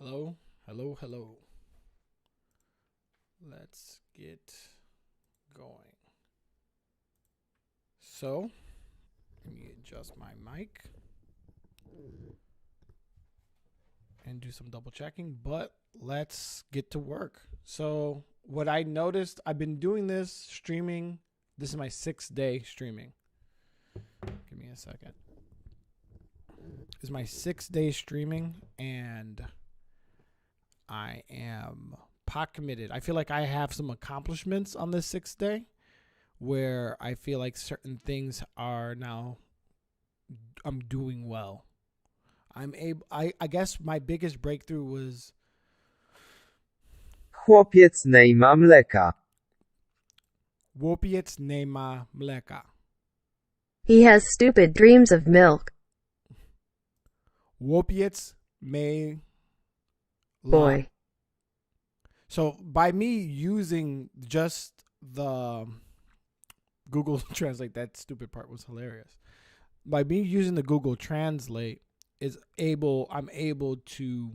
Hello, hello, hello. Let's get going. So, let me adjust my mic and do some double checking, but let's get to work. So, what I noticed, I've been doing this streaming. This is my 6th day streaming. Give me a second. This is my 6th day streaming, and I am pot committed. I feel like I have some accomplishments on this 6th day where I feel like certain things are now I'm doing well. I guess my biggest breakthrough was Chłopiec nie ma mleka. Chłopiec nie ma mleka. He has stupid dreams of milk. Chłopiec may Boy. So by me using just the Google Translate, that stupid part was hilarious. By me using the Google Translate I'm able to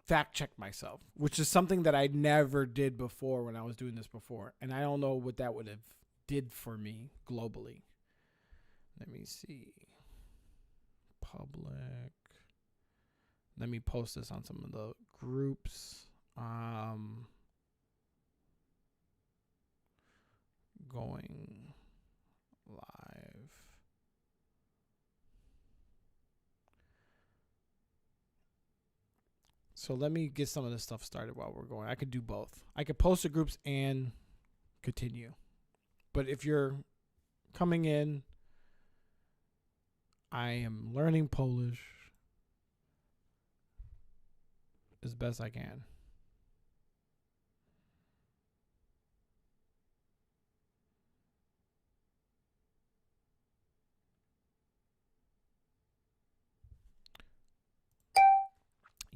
fact check myself, which is something that I never did before when I was doing this before. And I don't know what that would have did for me globally. Let me see. Public. Let me post this on some of the groups. Going live. So let me get some of this stuff started while we're going. I could do both. I could post the groups and continue. But if you're coming in, I am learning Polish as best I can.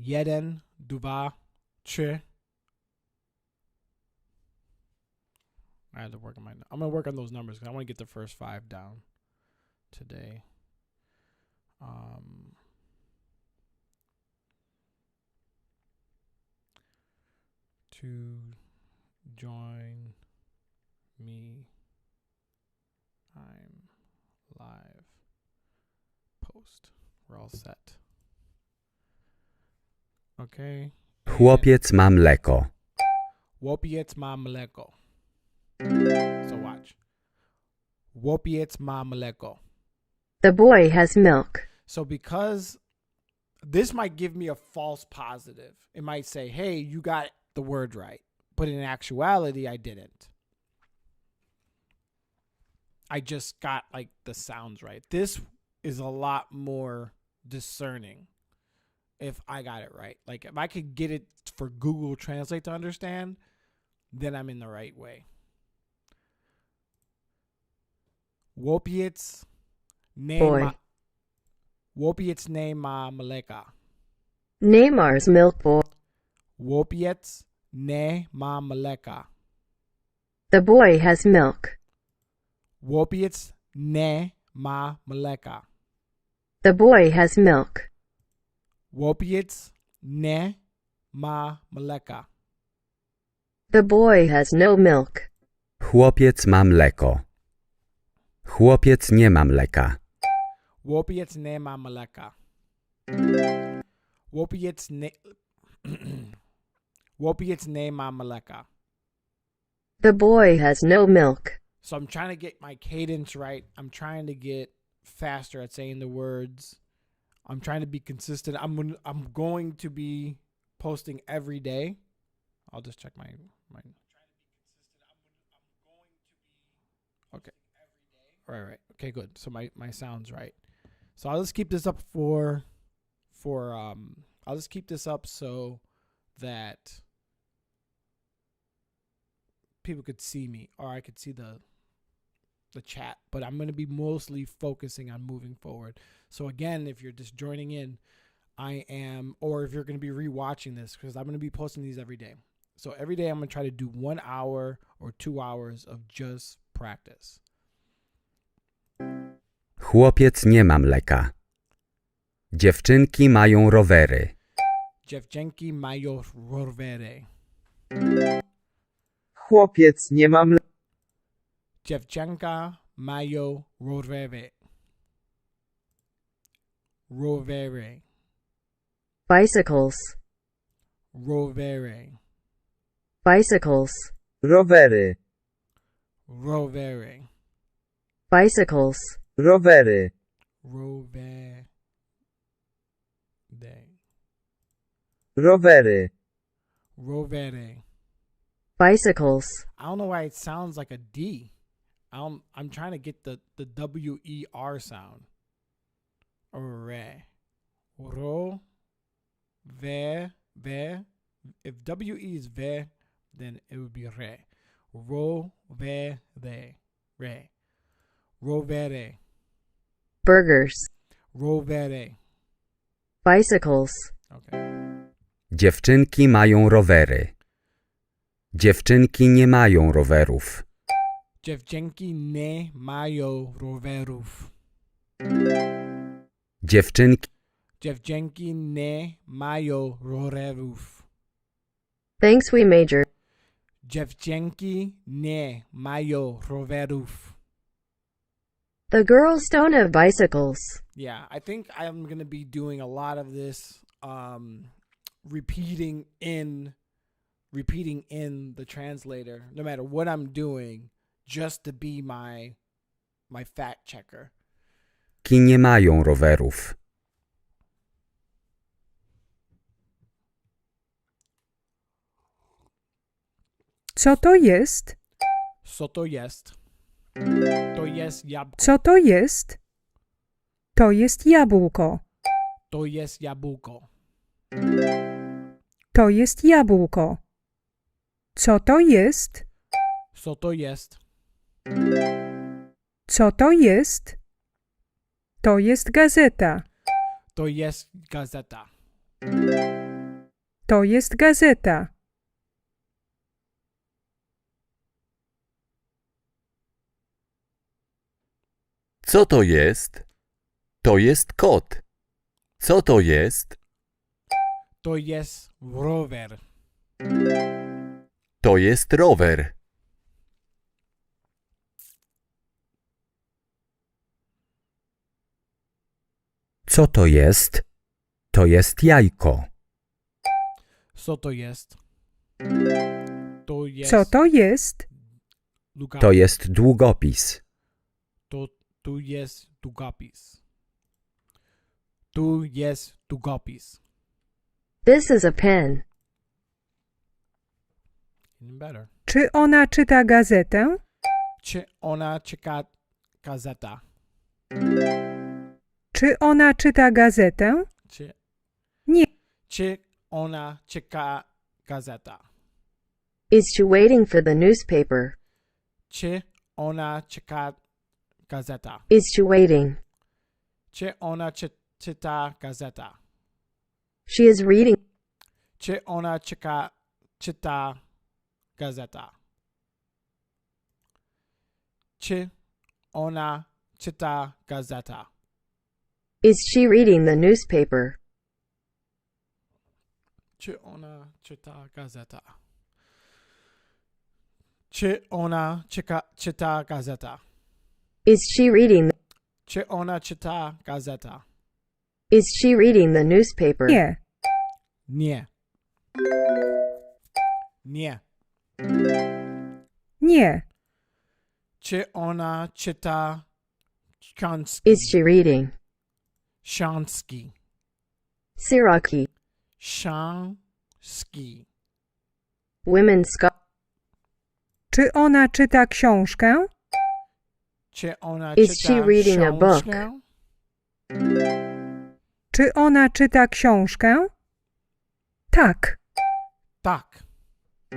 Jeden, dwa, trzy. I had to work on I'm going to work on those numbers because I want to get the first 5 down today. To join me, I'm live. Post. We're all set. Okay. Chłopiec ma mleko. Chłopiec ma mleko. So watch. Chłopiec ma mleko. The boy has milk. So because this might give me a false positive. It might say, hey, you got the word right. But in actuality, I didn't. I just got like the sounds right. This is a lot more discerning if I got it right. Like if I could get it for Google Translate to understand, then I'm in the right way. Chłopiec Boy. Chłopiec nie ma mleka. Neymar's milk boy. Chłopiec nie ma mleka. The boy has milk. Chłopiec nie ma mleka. The boy has milk. Chłopiec nie ma mleka. The boy has no milk. Chłopiec ma mleko. Chłopiec nie ma mleka. Chłopiec nie ma mleka. Chłopiec nie ma mleka. The boy has no milk. So I'm trying to get my cadence right. I'm trying to get faster at saying the words. I'm trying to be consistent. I'm going to be posting every day. I'll just check my Okay. Right. Okay, good. So my sound's right. So I'll just keep this up I'll just keep this up so that people could see me or I could see the chat, but I'm going to be mostly focusing on moving forward. So again, if you're just joining in, or if you're going to be rewatching this, because I'm going to be posting these every day. So every day I'm going to try to do 1 hour or 2 hours of just practice. Chłopiec nie ma mleka. Dziewczynki mają rowery. Dziewczynki mają rowery. Chłopiec nie ma mleka. Dziewczynka mają rowery. Rowery. Bicycles. Rowery. Bicycles. Rowery. Rowery. Bicycles. Rowery. Rowery. Rowery. Rowery. Bicycles. I don't know why it sounds like a D. I'm trying to get the WER sound. Re. Ro. Ve. Ve. If WE is ve, then it would be re. Ro. Ve. They. Re. Rovere. Burgers. Rovere. Bicycles. Okay. Dziewczynki mają rowery. Dziewczynki nie mają rowerów. Dziewczynki nie mają rowerów. Dziewczynki nie mają rowerów. Thanks, we major. Dziewczynki nie mają rowerów. The girls don't have bicycles. Yeah, I think I'm going to be doing a lot of this repeating in the translator, no matter what I'm doing, just to be my fact checker. nie mają rowerów. Co to jest? Co to jest? To jest jabłko. Co to jest? To jest jabłko. To jest jabłko. To jest jabłko. Co to jest? Co to jest? Co to jest? To jest gazeta. To jest gazeta. To jest gazeta. Co to jest? To jest kot. Co to jest? To jest rower. To jest rower. Co to jest? To jest jajko. Co to jest? To jest. Co to jest? To jest długopis. Tu jest długopis. Tu jest długopis. This is a pen. Even better. Czy ona czyta gazetę? Czy ona czyta gazeta? Czy ona czyta gazetę? Czy, Nie. czy ona czyta gazeta? Is she waiting for the newspaper? Czy ona czyta gazeta? Is she waiting? Czy ona czyta gazeta? She is reading. Czy ona czyta gazeta? Czy ona czyta gazeta? Is she reading the newspaper? Czy ona czyta gazeta? Czy ona czyta gazeta? Is she reading? Czy ona czyta gazeta? Is she reading the newspaper? Nie. Nie. Nie. Nie. Czy ona czyta książki? Is she reading? Książki. Siraki. Książki. Women's Scholar. Czy ona czyta książkę? Czy ona Is czyta she reading a book? książkę? Czy ona czyta książkę? Tak. Tak. I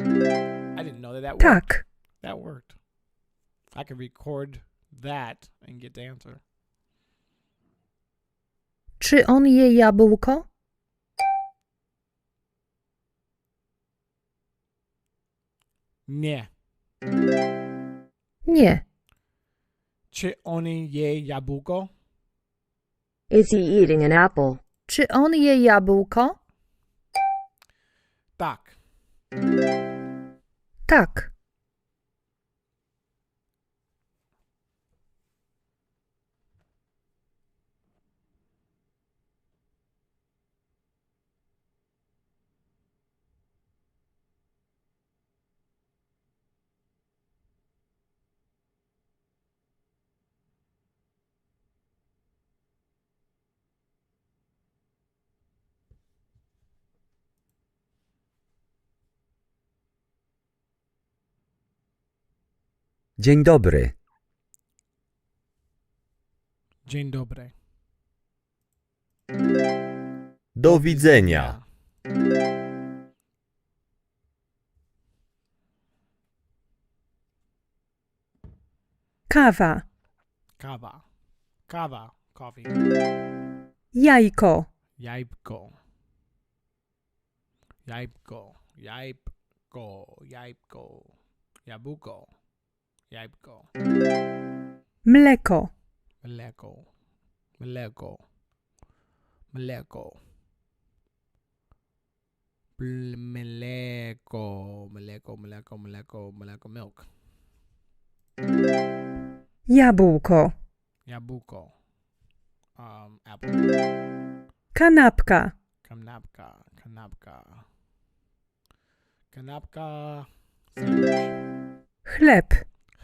didn't know that worked. Tak. That worked. I could record that and get the answer. Czy on je jabłko? Nie. Nie. Czy on je jabłko? Is he eating an apple? Czy on je jabłko? Tak. Tak. Dzień dobry. Dzień dobry. Do widzenia. Kawa. Kawa. Kawa. Coffee. Jajko. Jajbko. Jajbko. Jajbko. Jajbko. Jabłko. Jajbko. Mleko. Mleko. Mleko. Mleko. Mleko. Mleko. Mleko. Mleko. Mleko. Milk. Jabłko. Jabłko. Apple. Kanapka. Kanapka. Kanapka. Kanapka. Sandwich. Chleb.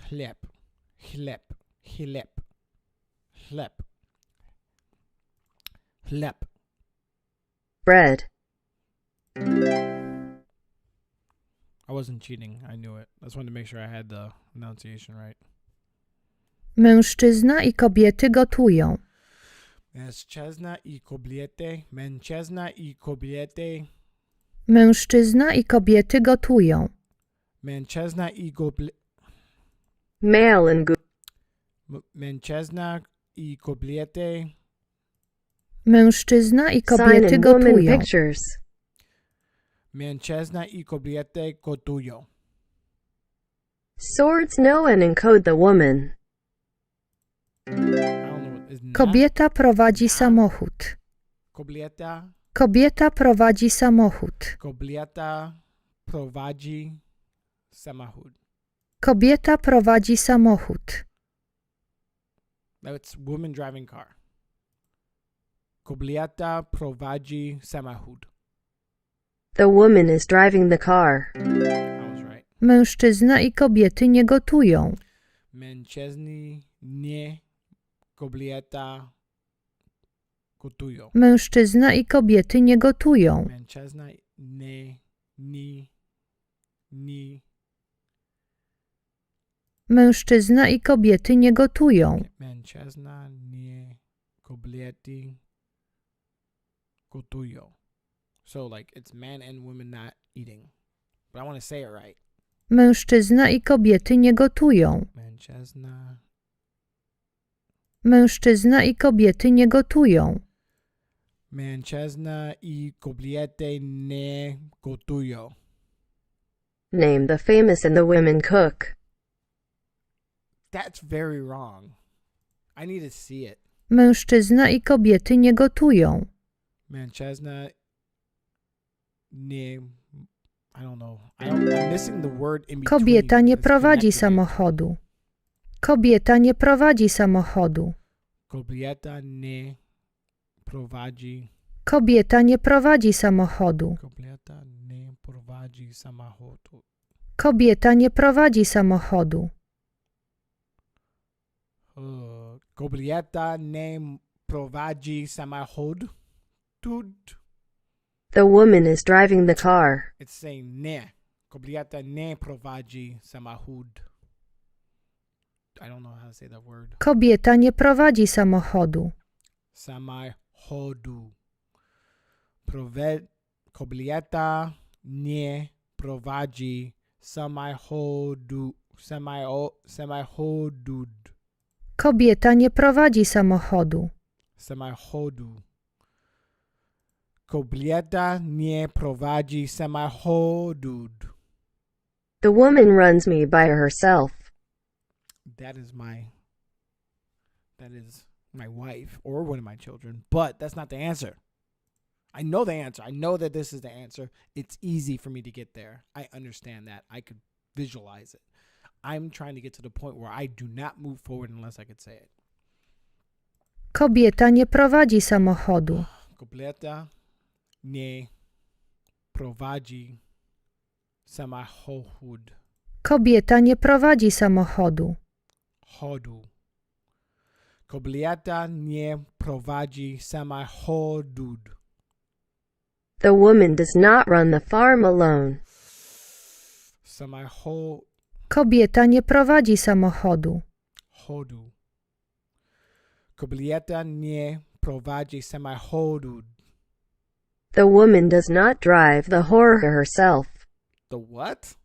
Chleb. Chleb. Chleb. Chleb. Chleb. bread, I wasn't cheating. I knew it. I just wanted to make sure I had the pronunciation right. Mężczyzna i kobiety gotują. Mężczyzna i kobiety. Mężczyzna i kobiety. Mężczyzna i kobiety gotują. Mężczyzna i kobiety. male and Mężczyzna i kobiety. Mężczyzna i sign kobiety and woman gotują. pictures, Mężczyzna i kobiety gotują. swords know and encode the woman, I don't know what is na. Kobieta prowadzi samochód. Kobieta. Kobieta prowadzi samochód. Kobieta prowadzi samochód. Kobieta prowadzi samochód. That's woman driving car. Kobieta prowadzi samochód. the woman is driving the car, I was right. Mężczyzna i kobiety nie gotują. Mężczyźni nie kobieta gotują. Mężczyzna i kobiety nie gotują. Mężczyzna nie Mężczyzna i kobiety nie gotują. mężczyzna nie kobiety gotują. So like it's men and women not eating. But I want to say it right. Mężczyzna i kobiety nie gotują. Mężczyzna Mężczyzna i kobiety nie gotują. Mężczyzna i kobiety nie gotują. name the famous and the women cook, That's very wrong. I need to see it. Mężczyzna i kobiety nie gotują. Mężczyzna nie I don't know. I'm missing the word in between. Kobieta nie It's prowadzi connected. samochodu. Kobieta nie prowadzi samochodu. Kobieta nie prowadzi. Kobieta nie prowadzi samochodu. Kobieta nie prowadzi samochodu. Kobieta nie prowadzi samochodu. Kobieta nie prowadzi samochód. the woman is driving the car, It's saying nie. Kobieta nie prowadzi samochód. I don't know how to say that word. Kobieta nie prowadzi samochodu. Samochodu. Kobieta nie prowadzi samochodu. Samochodu. Kobieta nie prowadzi samochodu. Samochodu. Kobieta nie prowadzi samochodu. the woman runs me by herself, That is my wife or one of my children, but that's not the answer. I know the answer. I know that this is the answer. It's easy for me to get there. I understand that. I could visualize it. I'm trying to get to the point where I do not move forward unless I could say it. Kobieta nie prowadzi samochodu. Kobieta nie prowadzi samochód. Kobieta nie prowadzi samochodu. Chodu. Kobieta nie prowadzi samochodu. The woman does not run the farm alone. Samochodu. Kobieta nie prowadzi samochodu. Kobieta nie prowadzi samochodu. The woman does not drive the whore herself. The what?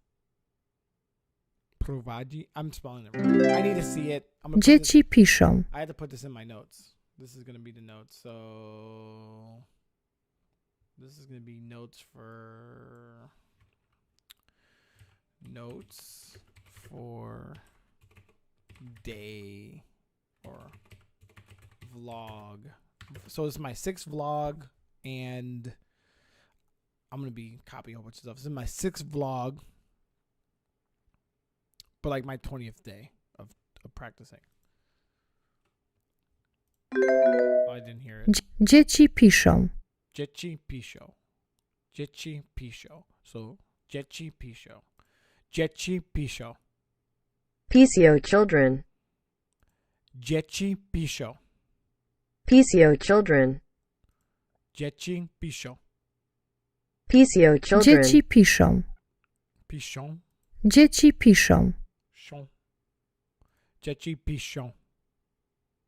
Prowadzi? I'm spelling it wrong. I need to see it. Dzieci piszą. I had to put this in my notes. This is going to be the notes. So this is going to be notes for day or vlog. So it's my 6th vlog, and I'm going to be copying a whole bunch of stuff. This is my 6th vlog, but like my 20th day of practicing. Oh, I didn't hear it. Dzieci piszą. Dzieci piszą. Dzieci piszą. So, dzieci piszą. Dzieci piszą. PCO children. Dzieci piszą. PCO children. Dzieci piszą. PCO children. Dzieci piszą. Piszą. Dzieci piszą. Szą. Dzieci piszą.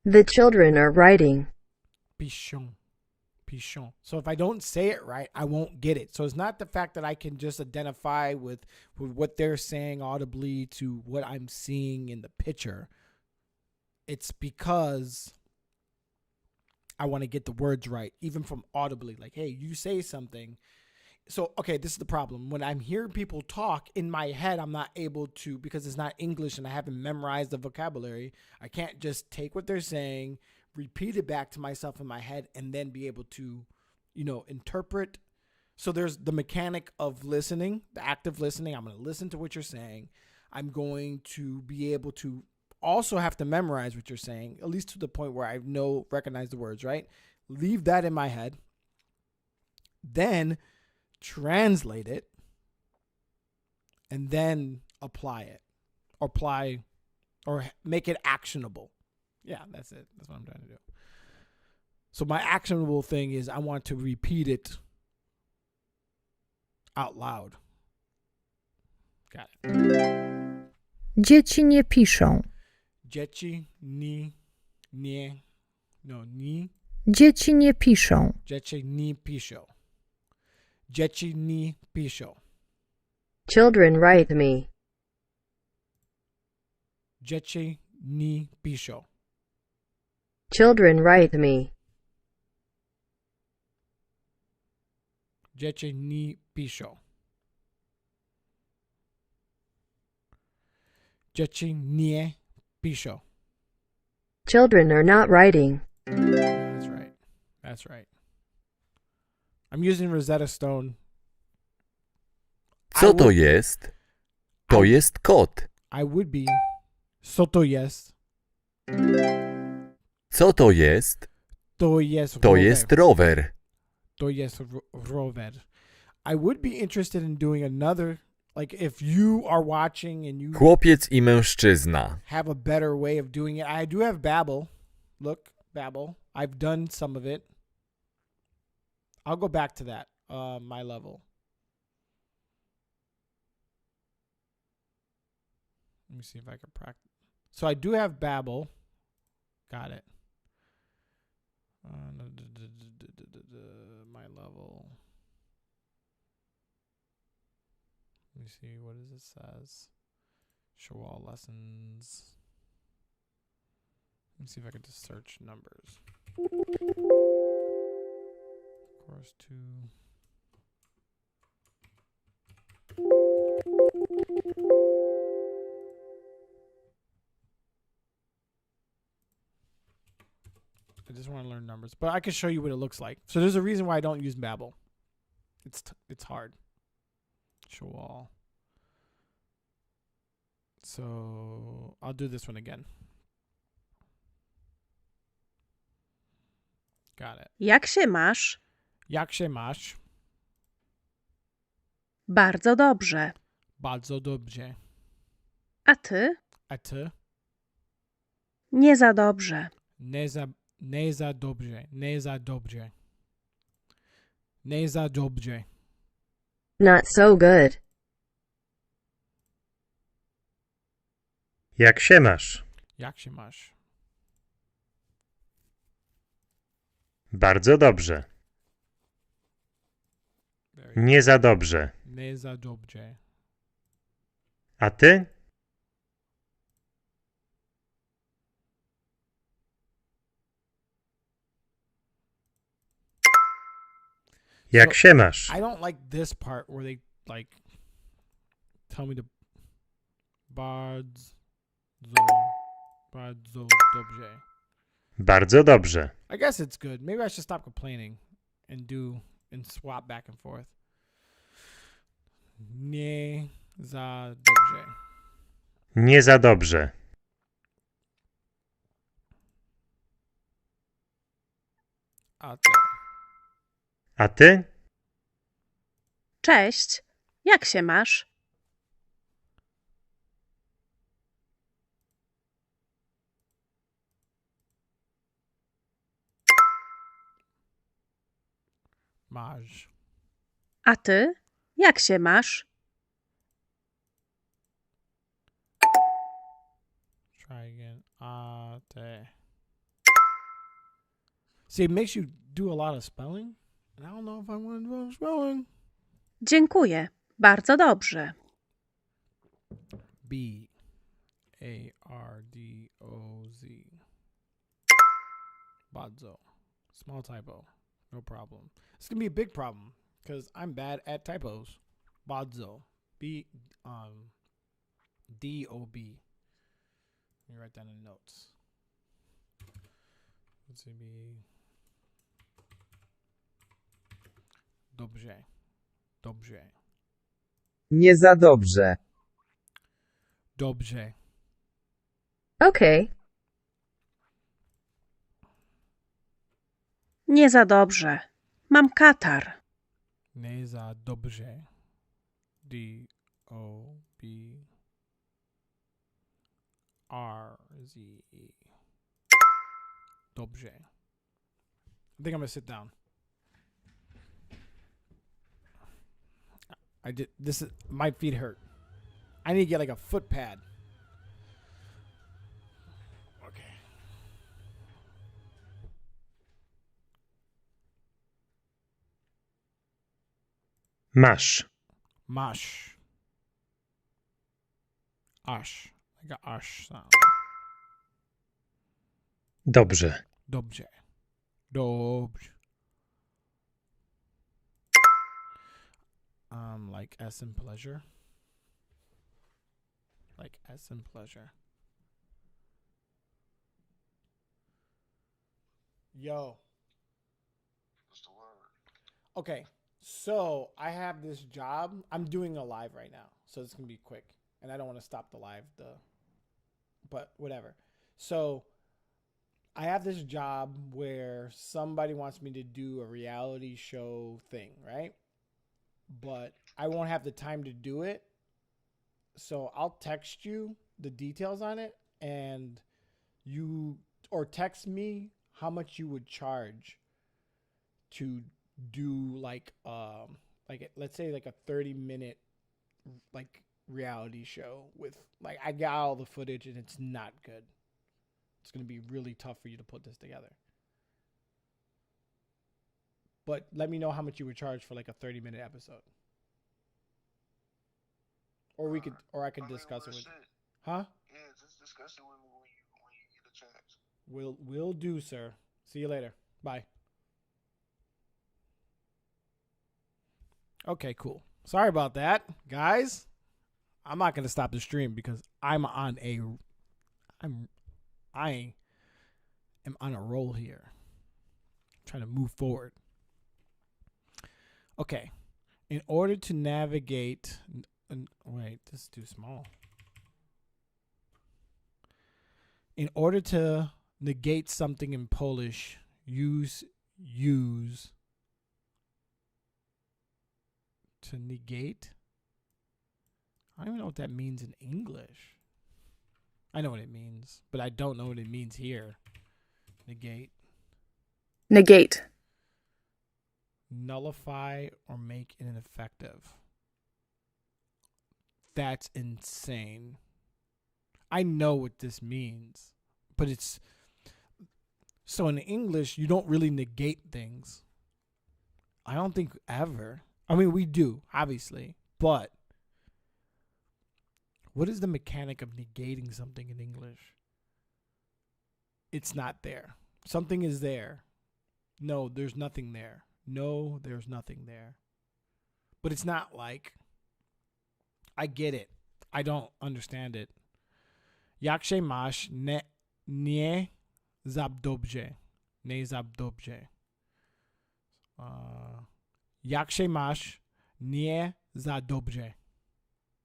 The children are writing. Piszą. Pichon. So if I don't say it right, I won't get it. So it's not the fact that I can just identify with what they're saying audibly to what I'm seeing in the picture. It's because I want to get the words right, even from audibly. Like, hey, you say something. So, okay, this is the problem. When I'm hearing people talk in my head, I'm not able to, because it's not English and I haven't memorized the vocabulary. I can't just take what they're saying, repeat it back to myself in my head, and then be able to, interpret. So there's the mechanic of listening, the active listening. I'm going to listen to what you're saying. I'm going to be able to also have to memorize what you're saying, at least to the point where I recognize the words, right? Leave that in my head. Then translate it, and then apply it. Or make it actionable. Yeah, that's it. That's what I'm trying to do. So my actionable thing is I want to repeat it out loud. Got it. Dzieci nie piszą. Dzieci ni. Dzieci nie piszą. Dzieci nie piszą. Dzieci nie piszą. Children write me. Dzieci nie piszą. Children write me. Dzieci nie piszą. Dzieci nie piszą. Children are not writing. That's right. That's right. I'm using Rosetta Stone. Co to jest? To jest kot. I would be. Co to jest? Co to jest? To jest To rower. jest rower. To jest rower. I would be interested in doing another, like if you are watching and you Chłopiec i mężczyzna. have a better way of doing it. I do have Babbel. Look, Babbel. I've done some of it. I'll go back to that, my level. Let me see if I can practice. So I do have Babbel. Got it. My level. Let me see what does it says. Show all lessons. Let me see if I can just search numbers. Course 2. I just want to learn numbers, but I can show you what it looks like. So there's a reason why I don't use Babbel. It's hard. Show all. So I'll do this one again. Got it. Jak się masz? Jak się masz? Bardzo dobrze. Bardzo dobrze. A ty? A ty? Nie za dobrze. Nie za dobrze. Nie za dobrze. Nie za dobrze. Not so good. Jak się masz? Jak się masz? Bardzo dobrze. Nie za dobrze. Nie za dobrze. A ty? Jak się masz? I don't like this part where they like tell me to bardzo dobrze. Bardzo dobrze. I guess it's good. Maybe I should stop complaining and swap back and forth. Nie za dobrze. Nie za dobrze. A ty? A ty? Cześć. Jak się masz? Masz. A ty? Jak się masz? Try again. A ty. See, it makes you do a lot of spelling. And I don't know if I want to do spelling. Dziękuję. Bardzo dobrze. B A R D O Z. Bardzo. Small typo. No problem. It's gonna be a big problem because I'm bad at typos. Bardzo. D O B. Let me write that in notes. Let's see. Dobrze. Dobrze. Nie za dobrze. Dobrze. Okay. Nie za dobrze. Mam katar. Nie za dobrze. D O B R Z E. Dobrze. I think I'm gonna sit down. My feet hurt. I need to get like a foot pad. Okay. Masz. Mash. Ash. Like a ash sound. Dobrze. Dobrze. Dobrze. Like S in pleasure. Like S in pleasure. Yo. What's the word? Okay. So I have this job. I'm doing a live right now. So it's gonna be quick. And I don't want to stop the live, but whatever. So I have this job where somebody wants me to do a reality show thing, right? But I won't have the time to do it. So I'll text you the details on it and or text me how much you would charge to do like let's say like a 30-minute like reality show with like I got all the footage and it's not good. It's going to be really tough for you to put this together. But let me know how much you would charge for like a 30-minute episode. Or I could discuss it with you. Huh? Yeah, just discuss it with me when you get a chance. Will do, sir. See you later. Bye. Okay, cool. Sorry about that, guys. I'm not gonna stop the stream because I am on a roll here. I'm trying to move forward. Okay. In order to navigate... Wait, this is too small. In order to negate something in Polish, use to negate. I don't even know what that means in English. I know what it means, but I don't know what it means here. Negate. Negate. Nullify or make ineffective. That's insane. I know what this means, but it's... So in English, you don't really negate things. I don't think ever. I mean, we do, obviously, but what is the mechanic of negating something in English? It's not there. Something is there. No, there's nothing there. No, there's nothing there. But it's not like... I get it. I don't understand it. Jak się masz, nie za dobrze. Nie za dobrze. Jak się masz, nie za dobrze.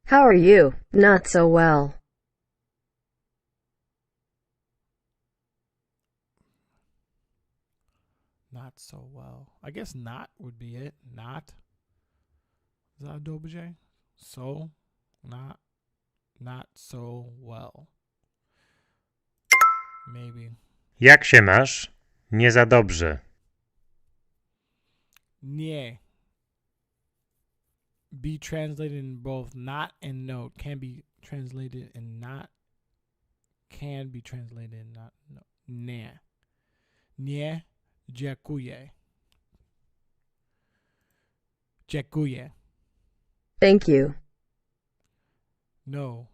How are you? Not so well. Not so well. I guess not would be it. Not za dobrze. So, not so well. Maybe. Jak się masz? Nie za dobrze. Nie. Be translated in both not and no. Can be translated in not. Can be translated in not. No. Nie. Nie. Dziękuję. Dziękuję. Thank you. No.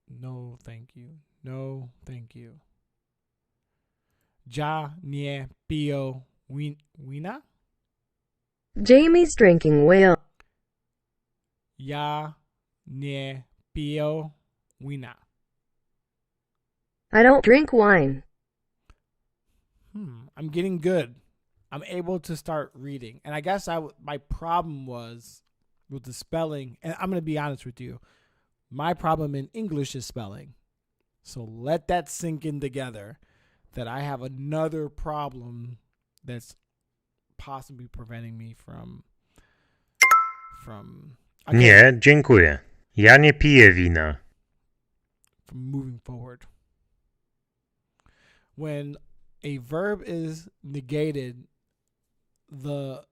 No, thank you. No, thank you. Ja nie piję wina? Jamie's drinking whale. Ja nie piję wina. I don't drink wine. I'm getting good. I'm able to start reading. And I guess my problem was with the spelling. And I'm going to be honest with you. My problem in English is spelling. So let that sink in together. That I have another problem that's possibly preventing me from Nie, dziękuję. Ja nie piję wina. from moving forward. When a verb is negated, the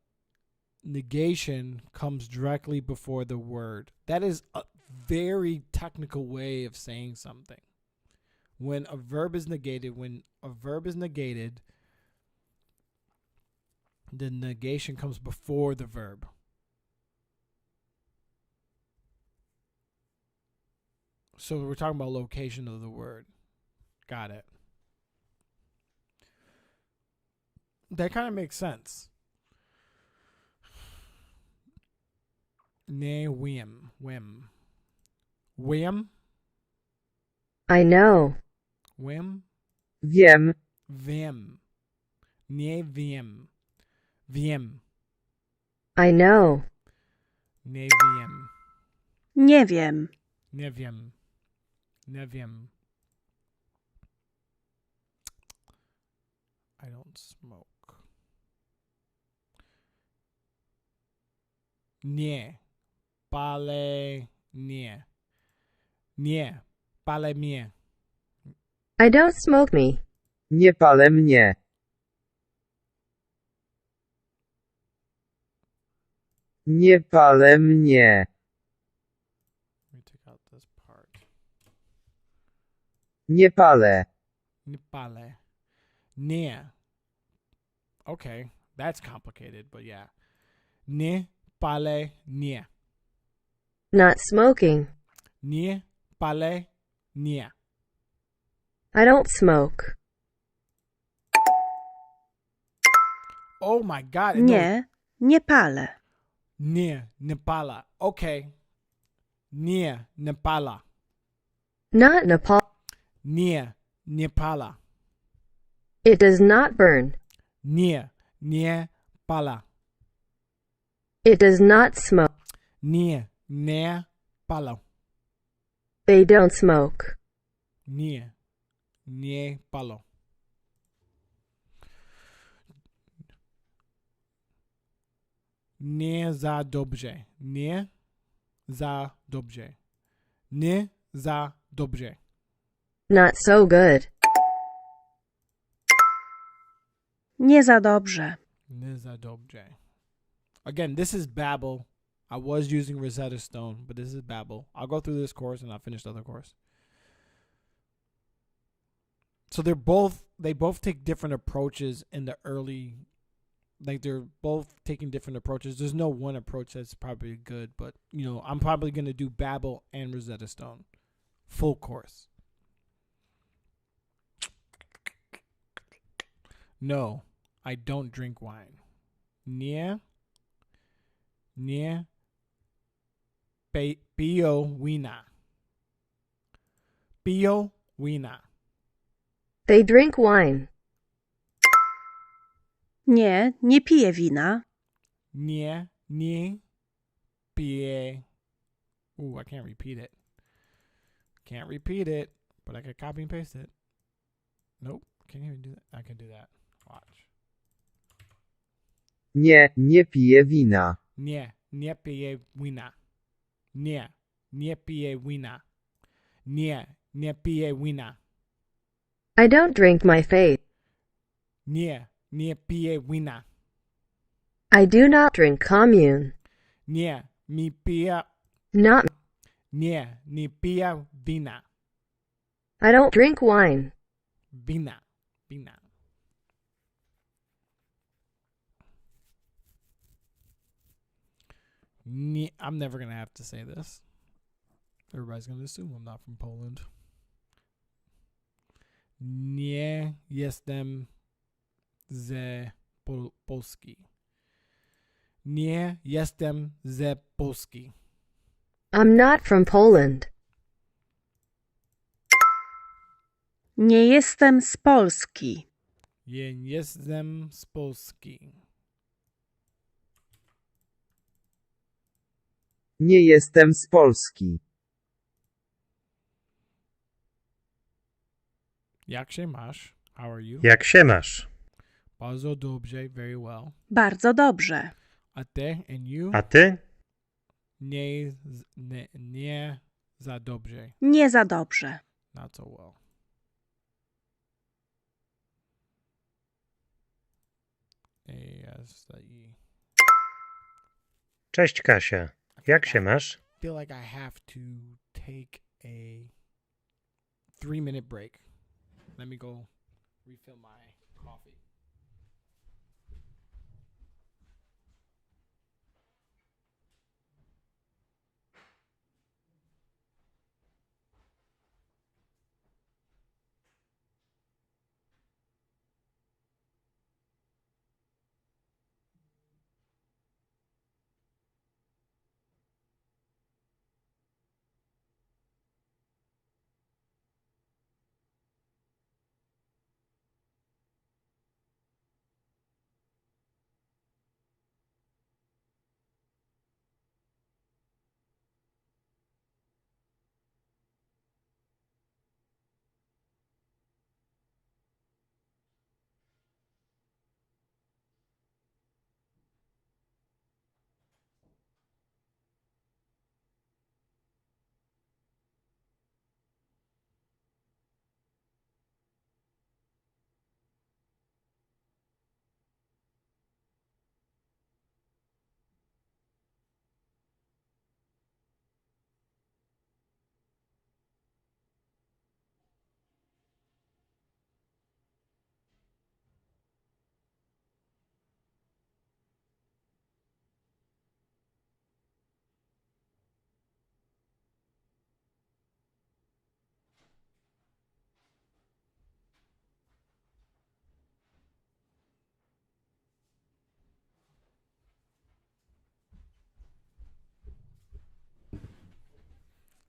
negation comes directly before the word. That is a very technical way of saying something. When a verb is negated, the negation comes before the verb. So we're talking about location of the word. Got it. That kind of makes sense. Ne whim. Whim? I know. Whim? Wiem. Vim. Nie wiem. Wiem. I know. Nie wiem. Nie wiem. Nie wiem. Nie wiem. I don't smoke. Nie. Palę nie. Nie. Palę mnie. I don't smoke me. Nie palę mnie. Nie palę mnie. Let me take out this part. Nie palę. Nie palę. Nie. Okay, that's complicated, but yeah. Nie palę nie. Not smoking. Nie palę nie. I don't smoke. Oh my God. Nie, nie palę. Nie, nie pala. Okay. Nie, nie pala. Not Nepal. Nie, nie pala. It does not burn. Nie pala. It does not smoke. Nie palo. They don't smoke. Nie palo. Nie za dobrze. Nie za dobrze. Nie za dobrze. Not so good. Nie za dobrze. Nie za dobrze. Again, this is Babel. I was using Rosetta Stone, but this is Babel. I'll go through this course and I'll finish the other course. So they both take different approaches in the early, like they're both taking different approaches. There's no one approach that's probably good, but you know, I'm probably going to do Babel and Rosetta Stone. Full course. No, I don't drink wine. Nie piję wina. Piję wina. They drink wine. Nie piję wina. Nie piję. Ooh, I can't repeat it. Can't repeat it, but I can copy and paste it. Nope, can't even do that. I can do that. Watch. Nie piję wina. Nie piję wina. Nie piję wina. Nie piję wina. I don't drink my faith. Nie piję wina. I do not drink commune. Nie piję. Not. Nie piję wina. I don't drink wine. Wina. I'm never going to have to say this. Everybody's going to assume I'm not from Poland. Nie jestem ze Polski. Nie jestem ze Polski. I'm not from Poland. Nie jestem z Polski. Nie jestem z Polski. Nie jestem z Polski. Jak się masz? How are you? Jak się masz? Bardzo dobrze, very well. Bardzo dobrze. A ty and you? A ty? Nie za dobrze. Nie za dobrze. Not so well. A-S-E. Cześć Kasia. Jak się masz? I feel like I have to take a 3-minute break. Let me go refill my coffee.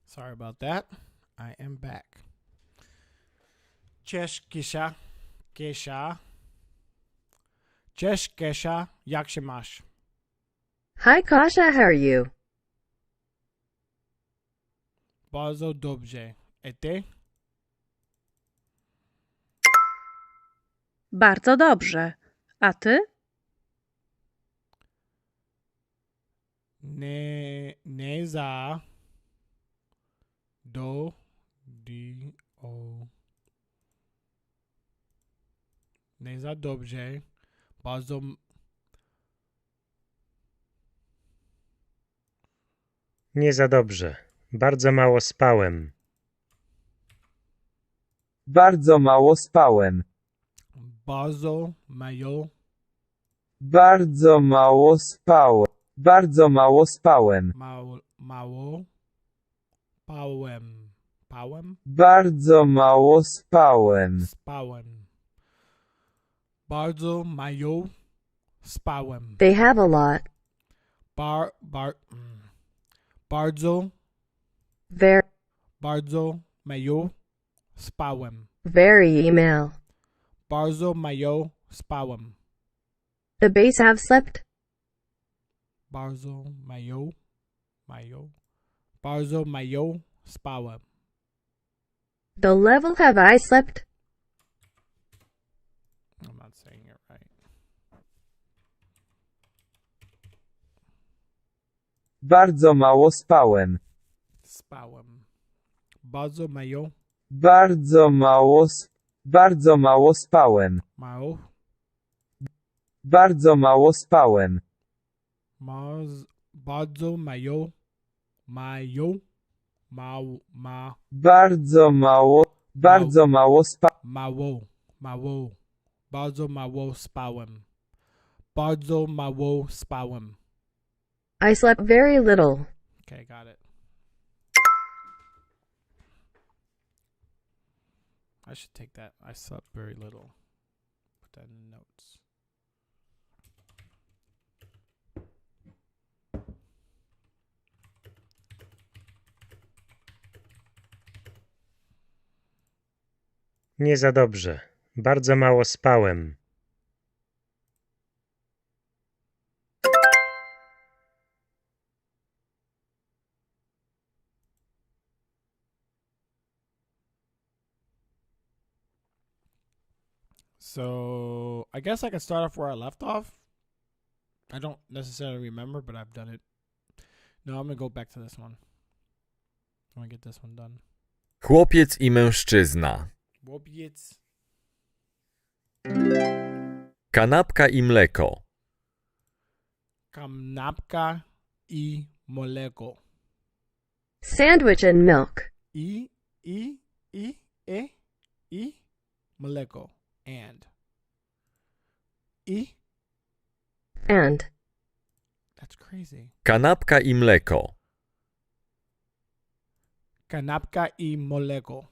Sorry about that. I am back. Cześć, Kisha. Kesha. Cześć, Kesha. Jak się masz? Hi, Kasha, how are you? Bardzo dobrze. A ty? Bardzo dobrze. A ty? Nie za. Do. Di. O. Nie za dobrze. Bardzo. Nie za dobrze. Bardzo mało spałem. Bardzo mało spałem. Bardzo mało. Bardzo mało spałem. Bardzo mało spałem. Mało. Pałem. Pałem? Bardzo mało spałem. Spałem. Bardzo mało spałem. They have a lot. Bardzo Very mało spałem. email. Bardzo mało spałem. The base have slept. Bardzo mało. Bardzo mało spałem. The level have I slept. I'm not saying it right. Bardzo mało spałem. Spałem. Bardzo mało. Bardzo mało spałem. Mało. Bardzo mało spałem. Bardzo mało. Bardzo mało spałem. Mało. Bardzo mało spałem. Bardzo mało spałem. I slept very little. Okay, got it. I should take that. I slept very little. Put that in notes. Nie za dobrze. Bardzo mało spałem. So I guess I can start off where I left off. I don't necessarily remember, but I've done it. No, I'm gonna go back to this one. I'm gonna get this one done. Chłopiec i mężczyzna. Chłopiec. Kanapka i mleko. Kanapka i mleko. Sandwich and milk. I mleko. And. And. That's crazy. Kanapka i mleko. Kanapka i mleko.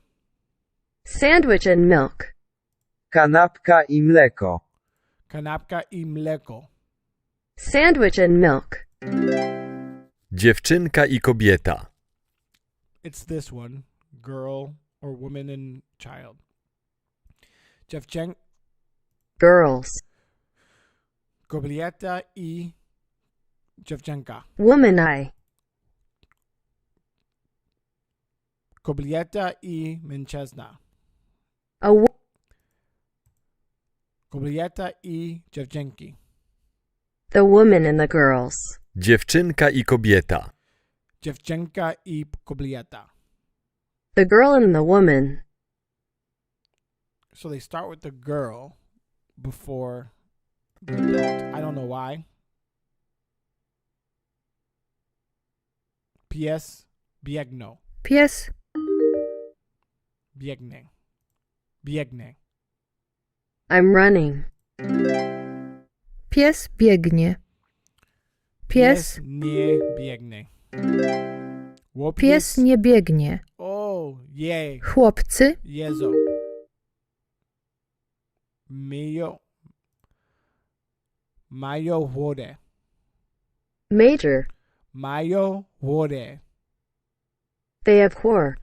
Sandwich and milk. Kanapka i mleko. Kanapka i mleko. Sandwich and milk. Dziewczynka i kobieta. It's this one. Girl or woman and child. Girls. Kobieta i dziewczynka. Woman I. Kobieta i mężczyzna. Kobieta i dziewczynki. The woman and the girls. Dziewczynka i kobieta. Dziewczynka i kobieta. The girl and the woman. So they start with the girl before the adult. I don't know why. Pies biegną. Pies. Biegnie. I'm running. Pies biegnie. Pies. nie biegnie. Pies nie biegnie. O, jej. Chłopcy. Jezu. Mają wodę. Major. Mają wodę. They have whore.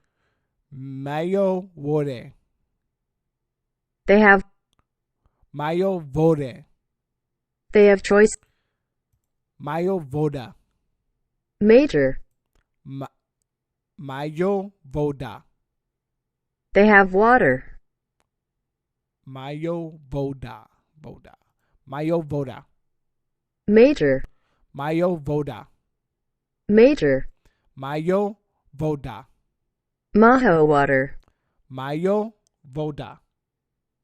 Mają wodę. They have Mają wodę. They have choice. Mają woda. Major. Mają woda. They have water. Mają woda. Woda. Mają woda. Major. Mają woda. Major. Mają woda. Maho water. Mają woda.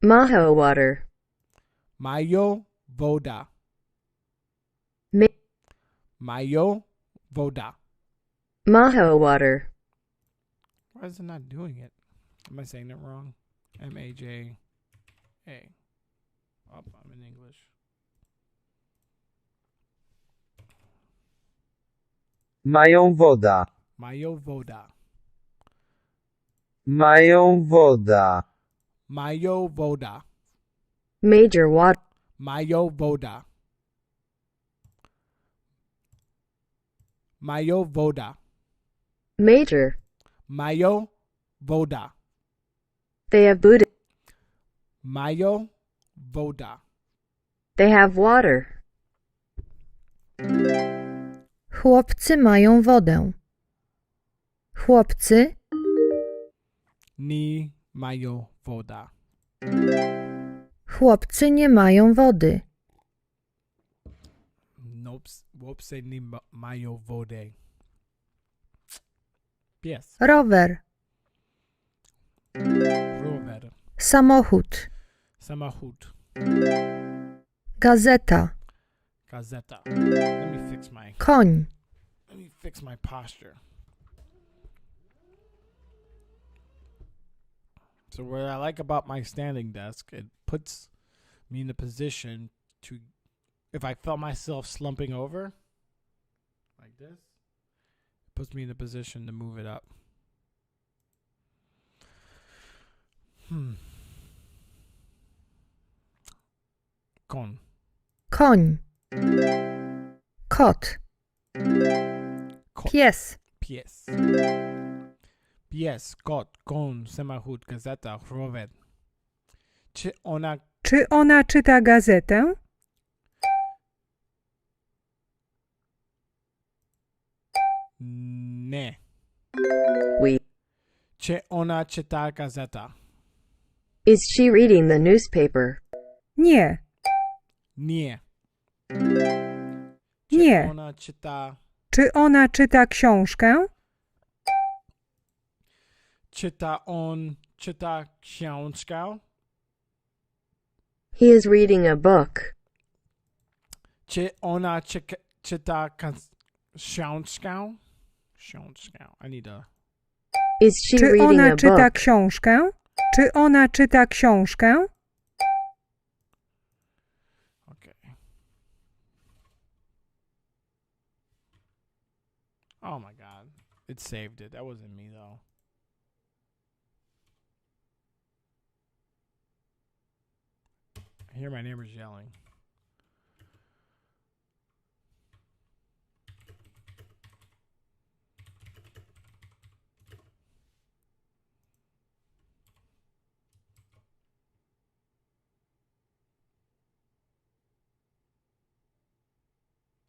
Maho water. Mają woda. Ma- Mają woda. Maho water. Why is it not doing it? Am I saying it wrong? M-A-J-A. Oh, I'm in English. Mają woda. Mają woda. Mają woda. Mają woda. Major water. Mają woda. Mają woda. Major. Mają woda. They have Buddha. Mają woda. They have water. Chłopcy mają wodę. Chłopcy Nie mają woda. Chłopcy nie mają wody. Nope. Chłopcy nie mają wody. Pies. Rower. Rower. Samochód. Samochód. Gazeta. Gazeta. Let me fix my posture. So what I like about my standing desk, it puts me in the position to, if I felt myself slumping over like this, it puts me in the position to move it up. Koń. Koń. Kot. Pies. Pies. Pies, kot, koń, samochód, gazeta, rower. Czy ona czyta gazetę? Nie. We. Czy ona czyta gazeta? Is she reading the newspaper? Nie. Nie. Nie. Ona czyta... Czy ona czyta książkę? Czyta książkę? He is reading a book. Czy ona czyta książkę? Książkę. I need to... Is she Czy reading ona a czyta book? książkę? Czy ona czyta książkę? Okay. Oh my god. It saved it. That wasn't me though. I hear my neighbors yelling.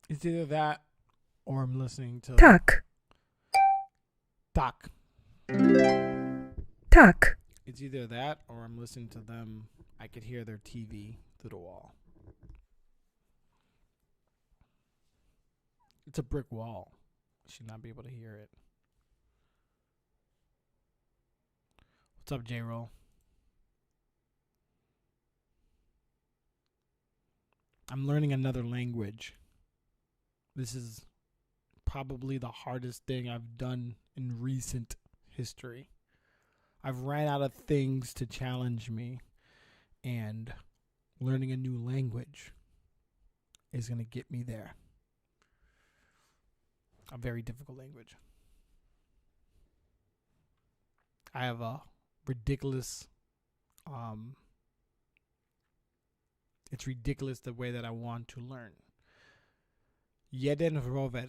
It's either that or I'm listening to... Tak. Tak. Tak. It's either that or I'm listening to them. I could hear their TV through the wall. It's a brick wall. I should not be able to hear it. What's up, J-Roll? I'm learning another language. This is probably the hardest thing I've done in recent history. I've ran out of things to challenge me, and learning a new language is going to get me there. A very difficult language. I have a ridiculous, it's ridiculous the way that I want to learn. Jeden rower.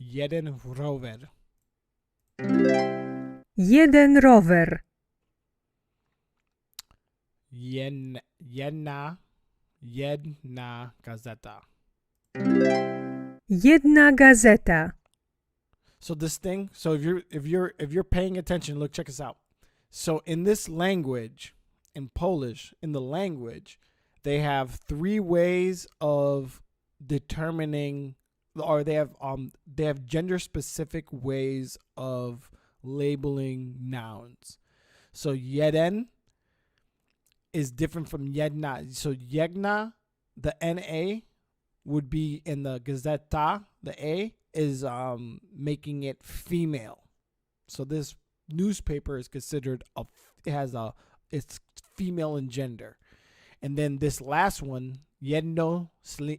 Jeden rower. Jeden rower. Jedna gazeta. Jedna gazeta. So this thing, so if you're paying attention, look, check this out. So in this language, in Polish, in the language, they have 3 ways of determining, or they have gender specific ways of labeling nouns. So jeden is different from jedna. So jedna, the NA would be in the Gazeta, the A is making it female. So this newspaper is considered it's female in gender. And then this last one, Jedno słońce.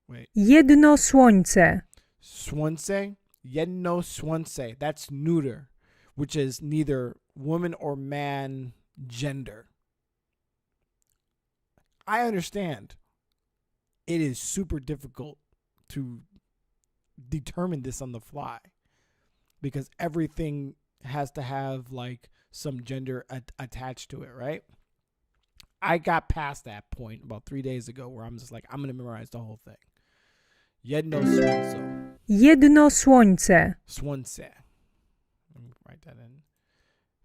Wait. Jedno słońce. Słońce. Jedno słońce. That's neuter, which is neither woman or man gender. I understand. It is super difficult to determine this on the fly because everything has to have like some gender attached to it, right? I got past that point about 3 days ago where I'm just like, I'm going to memorize the whole thing. Jedno słońce. Jedno słońce. Słońce. Let me write that in.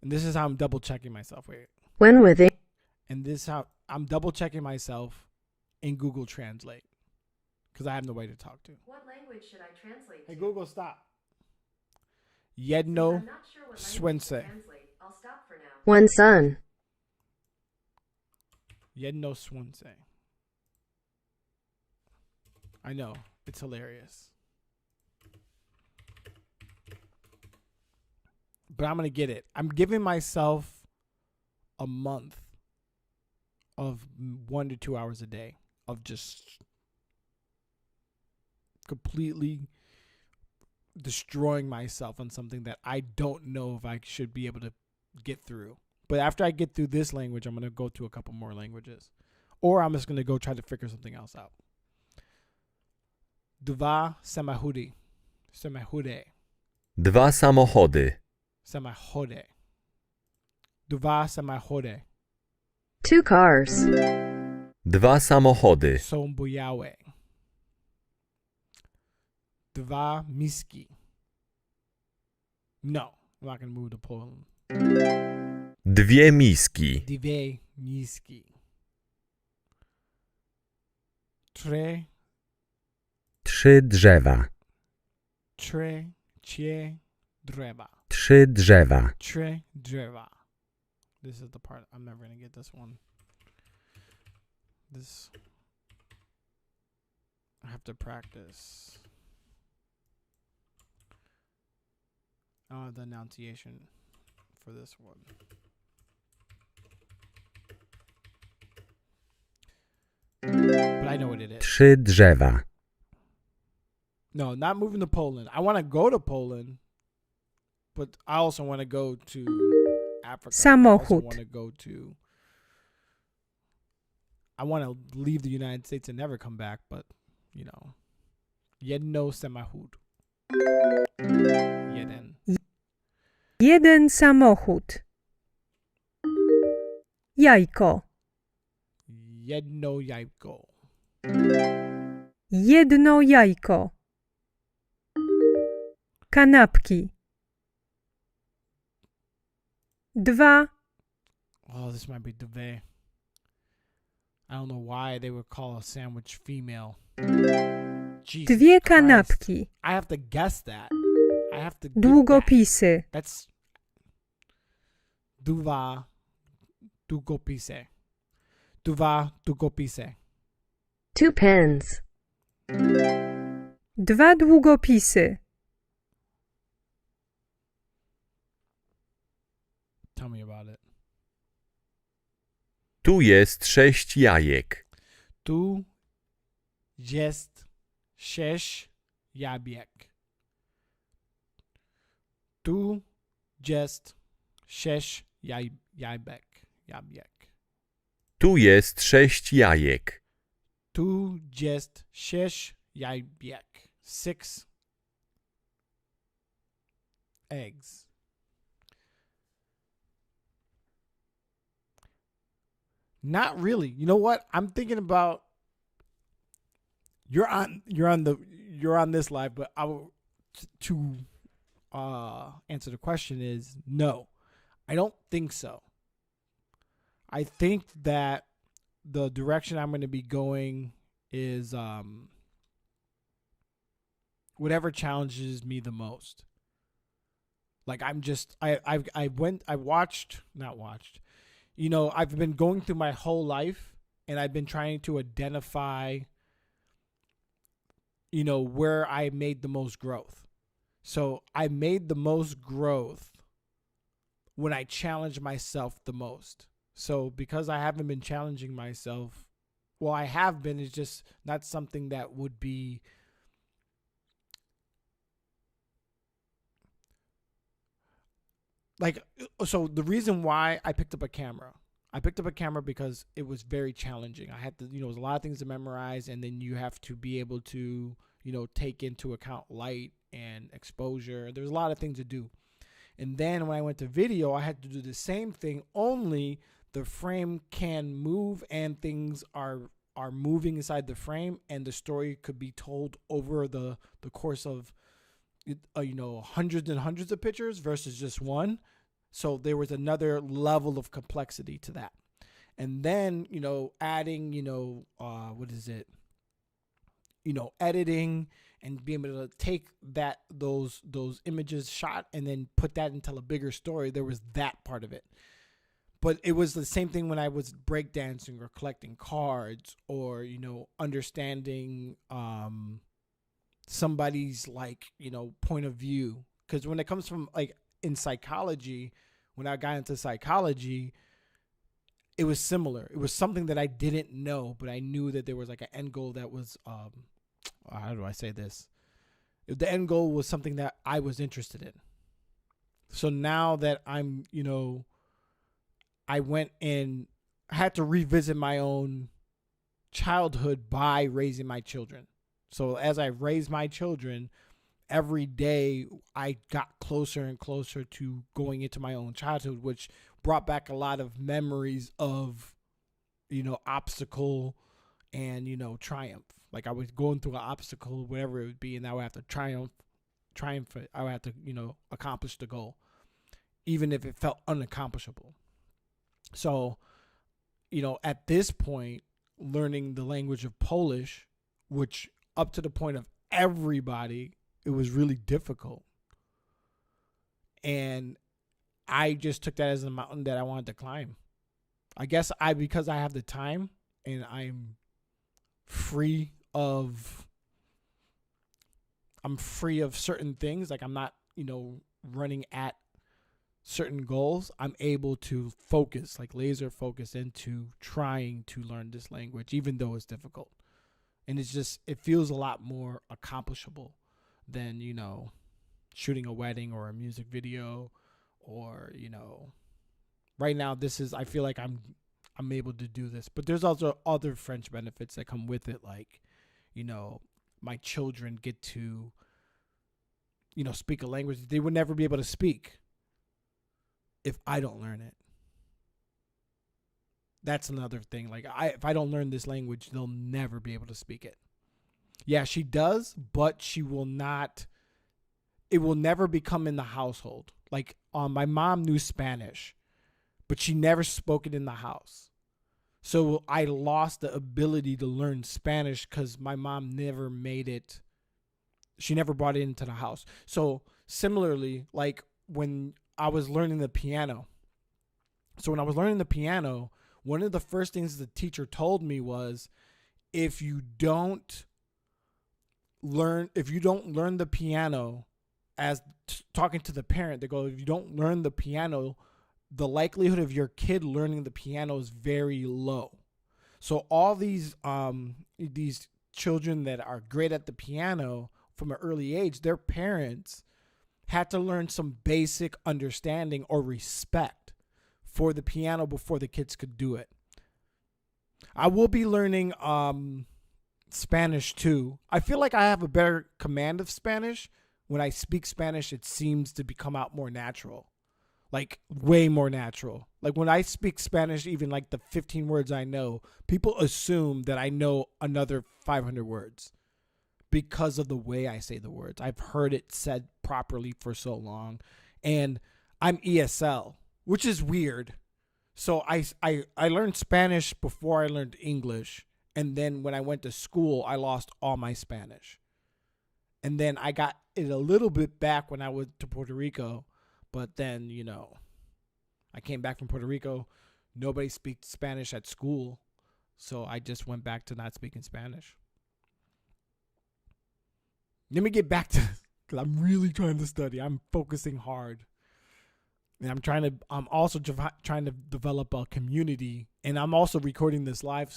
And this is how I'm double checking myself. Wait. When within And this is how I'm double checking myself in Google Translate because I have nobody to talk to. What language should I translate Hey, Google, stop. Jedno słońce. I'll stop for now. One sun. Jedno słońce. I know. It's hilarious. But I'm going to get it. I'm giving myself a month of 1 to 2 hours a day of just completely destroying myself on something that I don't know if I should be able to get through. But after I get through this language, I'm going to go to a couple more languages. Or I'm just going to go try to figure something else out. Dwa samochody. Samochody. Dwa samochody. Samochody. Dwa samochody. 2 cars. Dwa samochody. Są białe. Dwa miski. No, I'm not going to move to Poland. Dwie miski. Dwie miski. Trzy drzewa. Trzy drzewa. Trzy drzewa. Trzy drzewa. This is the part I'm never going to get this one. This I have to practice. I don't have the enunciation for this one. But I know what it is. Trzy drzewa. No, not moving to Poland. I want to go to Poland, but I also want to go to Africa. Samochód. I want to leave the United States and never come back, but, you know. Jedno samochód. Jeden. Jeden samochód. Jajko. Jedno jajko. Jedno jajko. Kanapki. 2. Oh, this might be dve. I don't know why they would call a sandwich female. Jesus 2 Christ. kanapki. I have to guess that. I have to get Długopisy. that. That's dwa długopisy. Dwa długopisy. 2 pens. 2 długopisy. Tell me about it. Tu jest 6 jajek. Tu jest 6 jabłek. Tu jest 6 jabłek. Tu jest 6 jajek. Tu jest 6 jabłek. 6 eggs. Not really. You know what? I'm thinking about you're on this live, but to answer the question is no. I don't think so. I think that the direction I'm going to be going is whatever challenges me the most. Like I'm just not watched. You know, I've been going through my whole life and I've been trying to identify, you know, where I made the most growth. So I made the most growth when I challenged myself the most. So because I haven't been challenging myself, well, I have been, it's just not something that would be like, so the reason why I picked up a camera because it was very challenging. I had to, you know, there's a lot of things to memorize, and then you have to be able to, you know, take into account light and exposure. There's a lot of things to do. And then when I went to video, I had to do the same thing, only the frame can move and things are moving inside the frame, and the story could be told over the course of you know, hundreds and hundreds of pictures versus just one. So there was another level of complexity to that. And then, you know, adding, you know, editing and being able to take those images shot and then put that into a bigger story. There was that part of it. But it was the same thing when I was breakdancing or collecting cards or, you know, understanding somebody's, like, you know, point of view. Because when it comes from, like, in psychology, when I got into psychology, it was similar. It was something that I didn't know, but I knew that there was like an end goal that was, how do I say this? The end goal was something that I was interested in. So now that I'm, you know, I went and had to revisit my own childhood by raising my children. So as I raised my children, every day I got closer and closer to going into my own childhood, which brought back a lot of memories of, you know, obstacle and, you know, triumph. Like I was going through an obstacle, whatever it would be, and I would have to triumph. I would have to, you know, accomplish the goal, even if it felt unaccomplishable. So, you know, at this point, learning the language of Polish, which up to the point of everybody, it was really difficult. And I just took that as a mountain that I wanted to climb. I guess because I have the time and I'm free of certain things. Like I'm not, you know, running at certain goals. I'm able to focus, like laser focus into trying to learn this language, even though it's difficult. And it feels a lot more accomplishable than, you know, shooting a wedding or a music video or, you know, right now I feel like I'm able to do this. But there's also other French benefits that come with it. Like, you know, my children get to, you know, speak a language they would never be able to speak if I don't learn it. That's another thing. Like if I don't learn this language, they'll never be able to speak it. Yeah, she does, but she will not. It will never become in the household. Like my mom knew Spanish, but she never spoke it in the house. So I lost the ability to learn Spanish because my mom never made it. She never brought it into the house. So similarly, like when I was learning the piano. So when I was learning the piano, one of the first things the teacher told me was, if you don't learn the piano, as talking to the parent, they go, if you don't learn the piano, the likelihood of your kid learning the piano is very low. So all these children that are great at the piano from an early age, their parents had to learn some basic understanding or respect for the piano before the kids could do it. I will be learning Spanish too. I feel like I have a better command of Spanish. When I speak Spanish, it seems to come out more natural. like way more natural. Like when I speak Spanish, even like the 15 words I know, people assume that I know another 500 words because of the way I say the words. I've heard it said properly for so long, and I'm ESL, which is weird. So I learned Spanish before I learned English, and then when I went to school, I lost all my Spanish. And then I got it a little bit back when I went to Puerto Rico, but then, you know, I came back from Puerto Rico. Nobody speaks Spanish at school, so I just went back to not speaking Spanish. Let me get back to, because I'm really trying to study. I'm focusing hard. And I'm also trying to develop a community, and I'm also recording this live,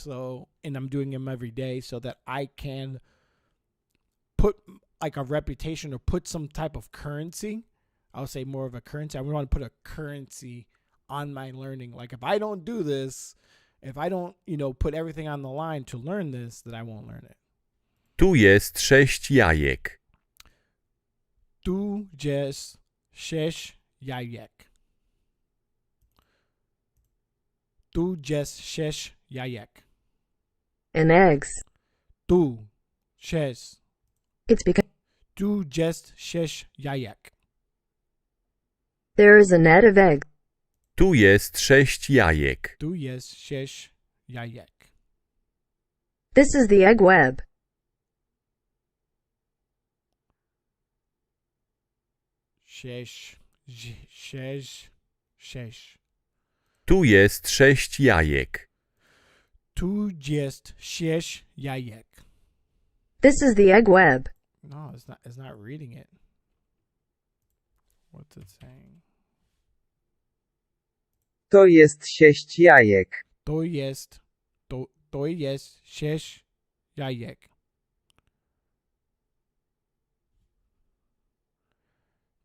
and I'm doing them every day so that I can put like a reputation or put some type of currency. I would say more of a currency. I want to put a currency on my learning. Like if I don't do this, if I don't, put everything on the line to learn this, then I won't learn it. Tu jest 6 jajek. Tu jest 6 jajek. Tu jest 6 jajek. And eggs. Tu jest. It's because Tu jest 6 jajek. there is a net of eggs. Tu jest 6 jajek. Tu jest 6 jajek. This is the egg web. Sześć. Tu jest 6 jajek. Tu jest 6 jajek. This is the egg web. No, it's not reading it. What's it saying? To jest 6 jajek. To jest 6 jajek.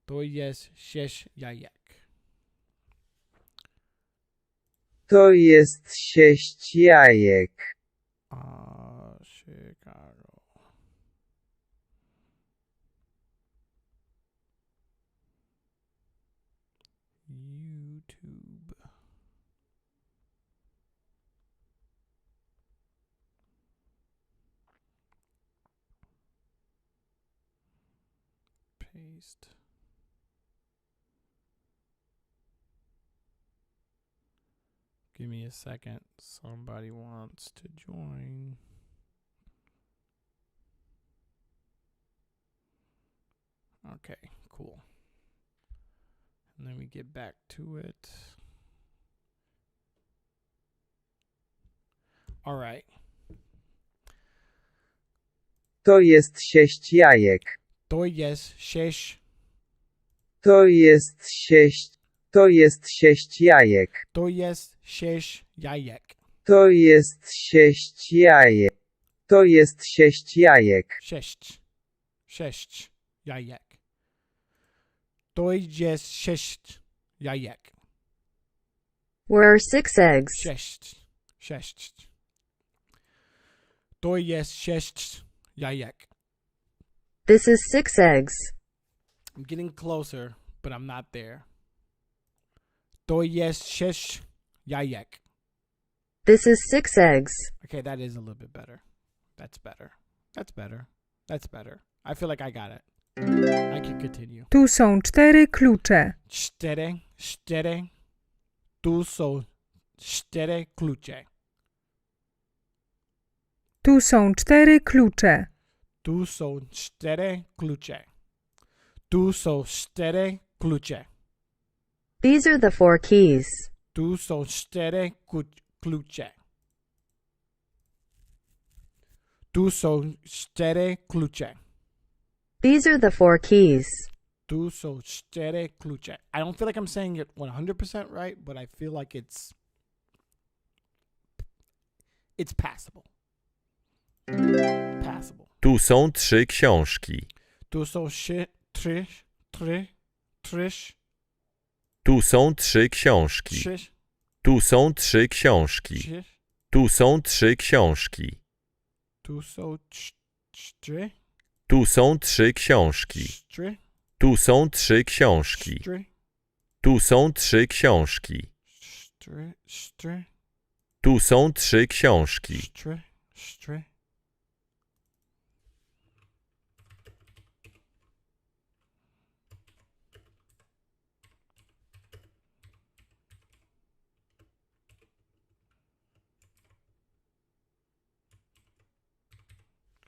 To jest 6 jajek. To jest 6 jajek. Chicago. YouTube. Paste. Give me a second. Somebody wants to join. Okay, cool. And then we get back to it. All right. To jest 6 jajek. To jest 6. To jest 6. To jest 6 jajek. To jest 6 jajek. To jest 6 jajek. To jest 6 jajek. 6. 6 jajek. To jest 6 jajek. Where are 6 eggs? 6. To jest 6 jajek. This is 6 eggs. I'm getting closer, but I'm not there. To jest 6 jajek. This is 6 eggs. Okay, that is a little bit better. That's better. That's better. That's better. I feel like I got it. I can continue. Tu są 4 klucze. 4. Tu są 4 klucze. Tu są 4 klucze. Tu są 4 klucze. Tu są 4 klucze. These are the 4 keys. Tu są 4 klucze. Tu są 4 klucze. These are the 4 keys. Tu są 4 klucze. I don't feel like I'm saying it 100% right, but I feel like it's passable. Passable. Tu są 3 książki. Tu są 3. Tu są 3 książki. 3. Tu są 3 książki. Tu są 3 książki. Tu są 3. Tu są 3 książki. Tu są 3 książki. Tu są 3 książki. Stry, stry, Tu są 3 książki. stry, stry.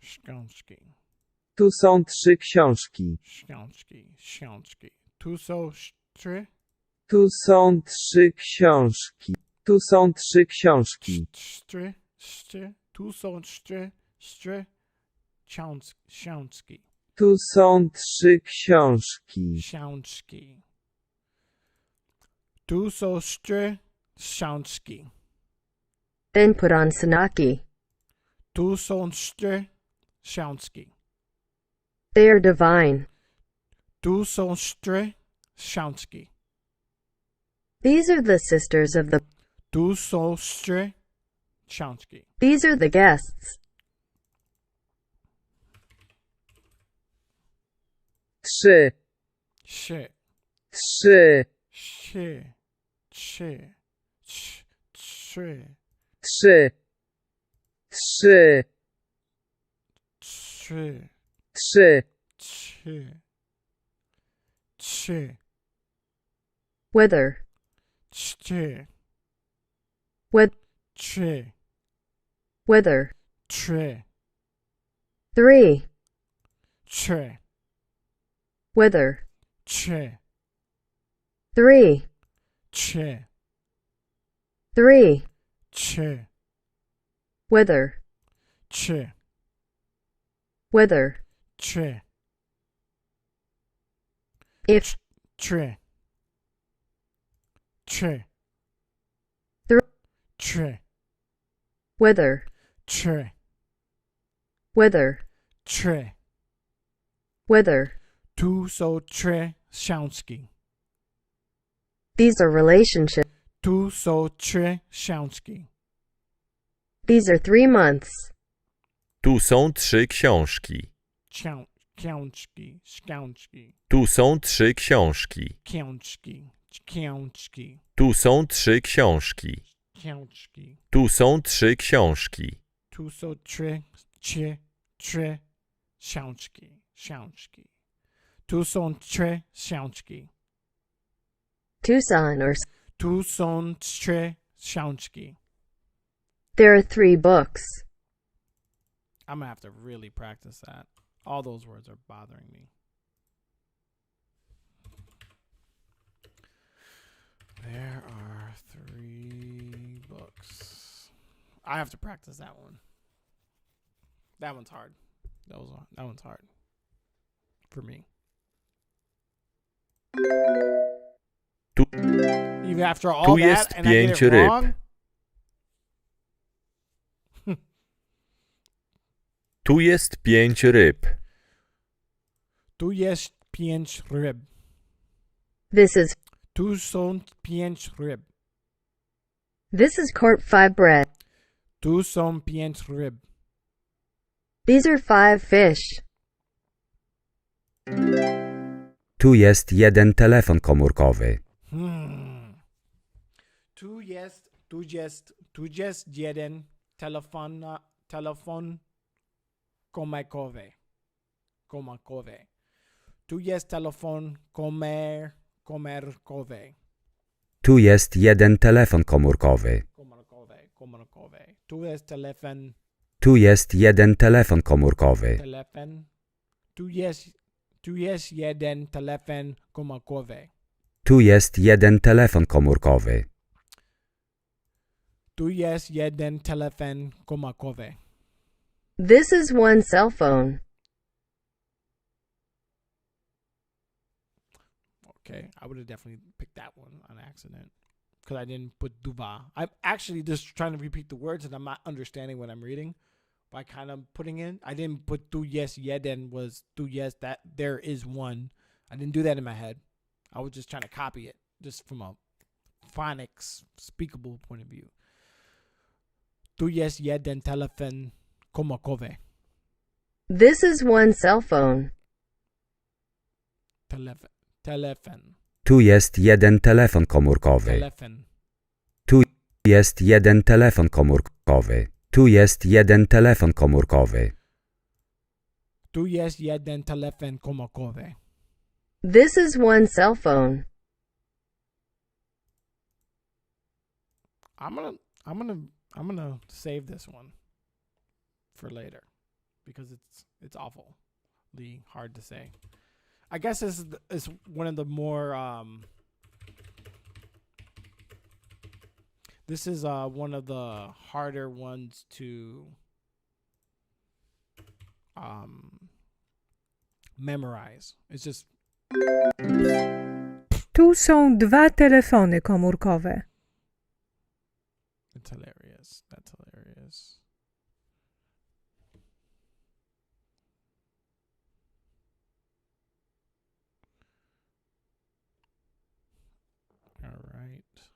Książki, Tu są 3 książki. książki, książki. Tu są stry, Tu są 3 książki. Tu są 3 książki. stry, stry. Tu są stry, stry. Książki, Tu są 3 książki. książki. Tu są stry, książki. Then put on Sanaki. Tu są stry, książki. They are divine. Tu są stry, książki. These are the sisters of the. Tu są stry, książki. These are the guests. 3, Trzy, 3, trzy, trzy, trzy, 3, 3, trzy, 3, trzy, trzy, Whether. trzy, trzy, Whether. trzy, 3. trzy, Whether. trzy, 3. trzy, 3. trzy, Whether. trzy, Whether. trzy, If. trzy, trzy, trzy, Whether. trzy, Whether. trzy. Whether. Tu są trzy książki. These are relationships. Tu są trzy książki. These are 3 months. Tu są 3 książki. Książki, książki, Tu są 3 książki. książki, książki, Tu są 3 książki. książki. Tu są 3 książki. Tu są trzy książki, książki. Tu są trzy książki. Tucson or. Tu są trzy książki. There are 3 books. I'm gonna have to really practice that. All those words are bothering me. There are 3 books. I have to practice that one. That one's hard. That one's hard for me. Tu, Even after all Tu that, jest and I get 5 it ryb. wrong. Tu jest 5 ryb. Tu jest 5 ryb. This is. Tu są 5 ryb. This is court 5 bread. Tu są 5 ryb. These are 5 fish. Tu jest 1 telefon komórkowy. Tu jest jeden telefon komórkowy. Tu jest telefon komórkowy. Tu jest 1 telefon komórkowy. Tu jest telefon. Tu jest 1 telefon komórkowy. Tu jest jeden telefon komórkowy. Tu jest 1 telefon komórkowy. Tu jest jeden telefon komórkowy. This is 1 cell phone. Okay, I would have definitely picked that one on accident because I didn't put duva. I'm actually just trying to repeat the words and I'm not understanding what I'm reading by kind of putting in. I didn't put tu yes jeden was tu yes that there is one. I didn't do that in my head. I was just trying to copy it just from a phonics speakable point of view. Tu jest jeden telefon komórkowy. This is 1 cell phone. Telefon. Tu jest jeden telefon komórkowy. Telefon. Tu jest jeden telefon komórkowy. Tu jest jeden telefon komórkowy. Tu jest jeden telefon komórkowy. This is one cell phone. I'm gonna save this one for later because it's awfully hard to say. I guess this is one of the more this is one of the harder ones to memorize. It's just Tu są dwa telefony komórkowe. it's hilarious. That's hilarious. All right.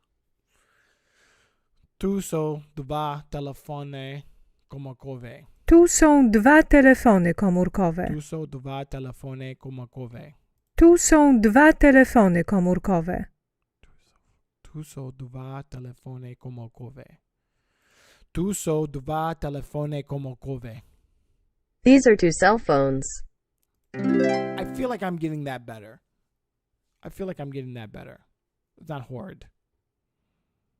Tu są dwa telefony komórkowe. Tu są dwa telefony komórkowe. Tu są dwa telefony komórkowe. Tu są dwa telefony komórkowe. Tu są dwa telefony komórkowe. Tu są dwa telefony komórkowe. These are two cell phones. I feel like I'm getting that better. It's not hard.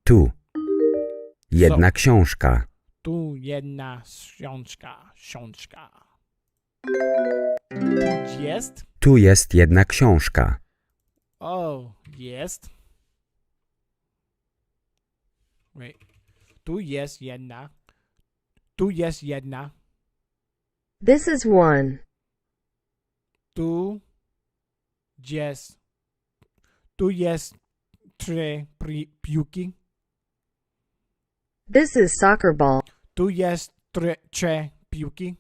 Tu. Jedna książka. Tu jedna książka. Tu jest? Tu jest jedna książka. Oh, jest. Wait. Tu jest jedna. Tu jest jedna. This is one. Tu jest. Tu jest trzy piłki. This is soccer ball. Tu jest trzy piłki.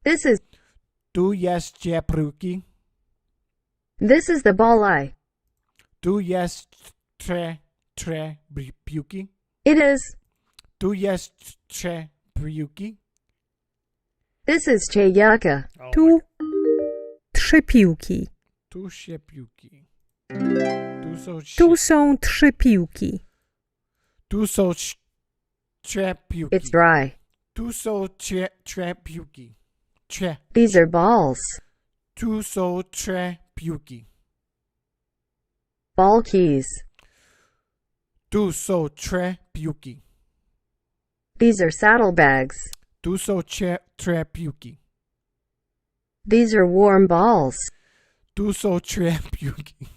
This is Tu jest trzy piłki. this is the ball I. Tu jest trzy piłki. It is. Tu jest trzy piłki. This is chayaka. Tu trzy piłki. Tu się piłki. Tu są trzy piłki. Tu są trzy piłki. It's dry. Tu są trzy piłki. Trzy. These are balls. Tu są trzy piłki. Ball keys. Tu są trzy piłki. These are saddlebags. Tu są trzy piłki. These are warm balls. Tu są trzy piłki.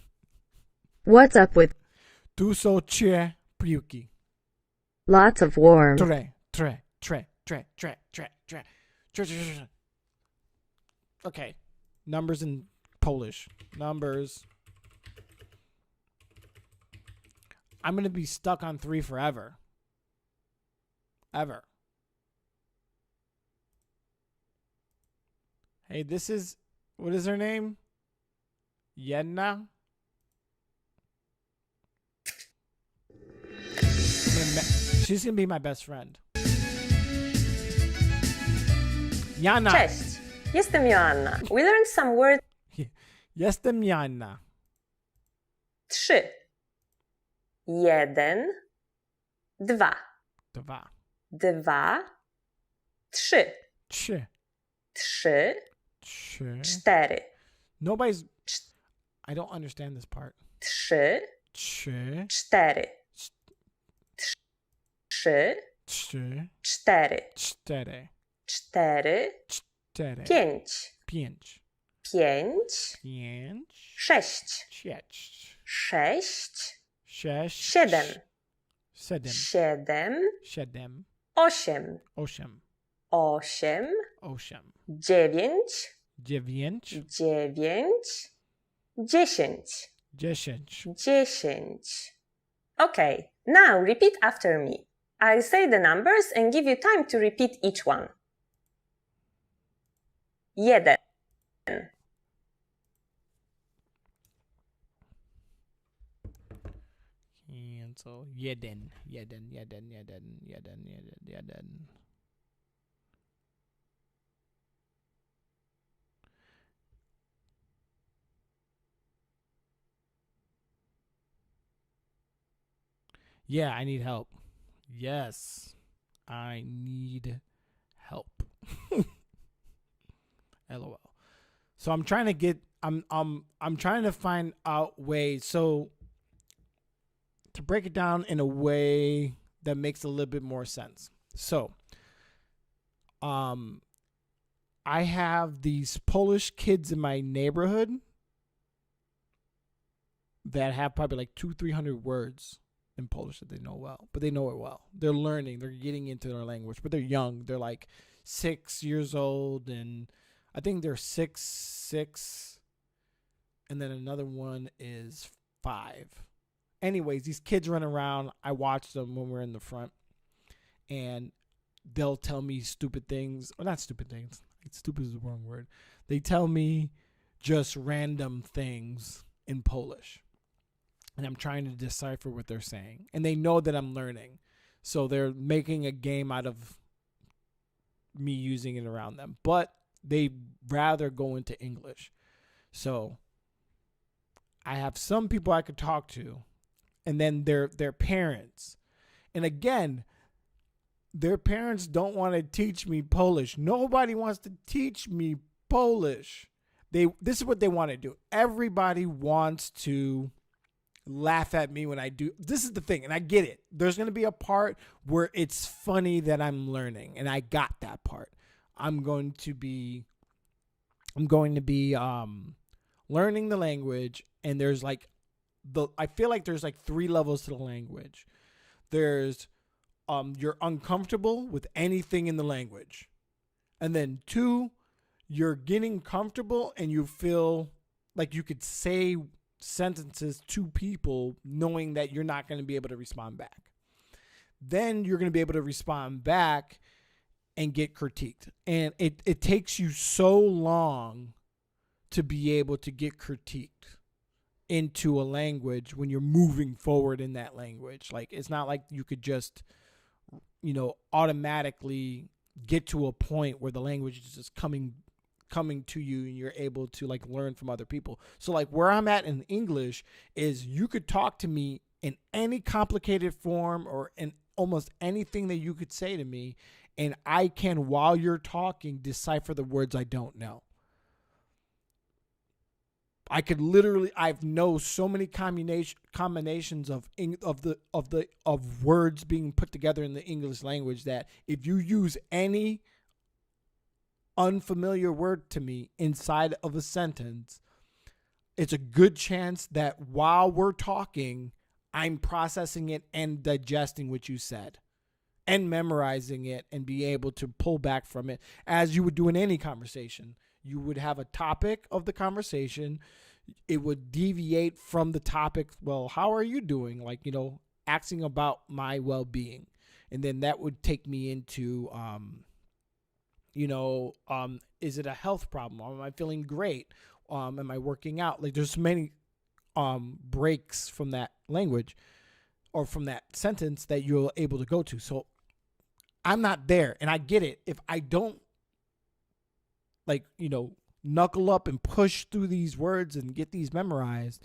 What's up with Tu są trzy piłki. lots of warm? Trzy. Okay. Numbers in Polish. Numbers. I'm going to be stuck on 3 forever. Ever. Hey, this is... What is her name? Jedna? She's going to be my best friend. Jana. Cześć, jestem Joanna. We learned some words. Jestem Jana. 3. 1. 2. 2. 2. 3. 3. 3. 3. 4. Nobody's... I don't understand this part. 3. 3. 4. 3. 3. 4. 4. 4. 4. 5. 5. 5. 5. 6. 6. 6. 6. 7. 7. 7. 7. 8. 8. 8. 8. 9. 9. 9. 10. 10. 10. Okay, now repeat after me. I'll say the numbers and give you time to repeat each one. 1. Cancel. Jeden. Jeden. Jeden. Jeden. Jeden. Jeden. Jeden. Yeah, I need help. Yes, I need help. LOL. So I'm trying to get I'm trying to find out ways so to break it down in a way that makes a little bit more sense. So I have these Polish kids in my neighborhood that have probably like 200-300 words in Polish that they know well, but they know it well. They're learning, they're getting into their language, but they're young. They're like 6 years old, and I think they're 6, and then another one is 5. Anyways, these kids run around. I watch them when we're in the front, and they'll tell me stupid things. Well, not stupid things. Stupid is the wrong word. They tell me just random things in Polish, and I'm trying to decipher what they're saying. And they know that I'm learning, so they're making a game out of me using it around them. But they rather go into English. So I have some people I could talk to, and then their parents. And again, their parents don't want to teach me Polish. Nobody wants to teach me Polish. This is what they want to do. Everybody wants to laugh at me when I do. This is the thing, and I get it. There's going to be a part where it's funny that I'm learning, and I got that part. I'm going to be learning the language, and there's like I feel like there's like 3 levels to the language. There's you're uncomfortable with anything in the language. And then 2, you're getting comfortable and you feel like you could say sentences to people knowing that you're not going to be able to respond back. Then you're going to be able to respond back and get critiqued. And it takes you so long to be able to get critiqued into a language when you're moving forward in that language. Like, it's not like you could just, automatically get to a point where the language is just coming to you and you're able to like learn from other people. So like where I'm at in English is you could talk to me in any complicated form or in almost anything that you could say to me, and I can, while you're talking, decipher the words I don't know. I could literally, I've know so many combinations of words being put together in the English language that if you use any unfamiliar word to me inside of a sentence, it's a good chance that while we're talking, I'm processing it and digesting what you said and memorizing it and be able to pull back from it as you would do in any conversation. You would have a topic of the conversation. It would deviate from the topic. Well, how are you doing? Like, asking about my well-being. And then that would take me into, is it a health problem? Am I feeling great? Am I working out? Like, there's many breaks from that language or from that sentence that you're able to go to. So I'm not there, and I get it. If I don't knuckle up and push through these words and get these memorized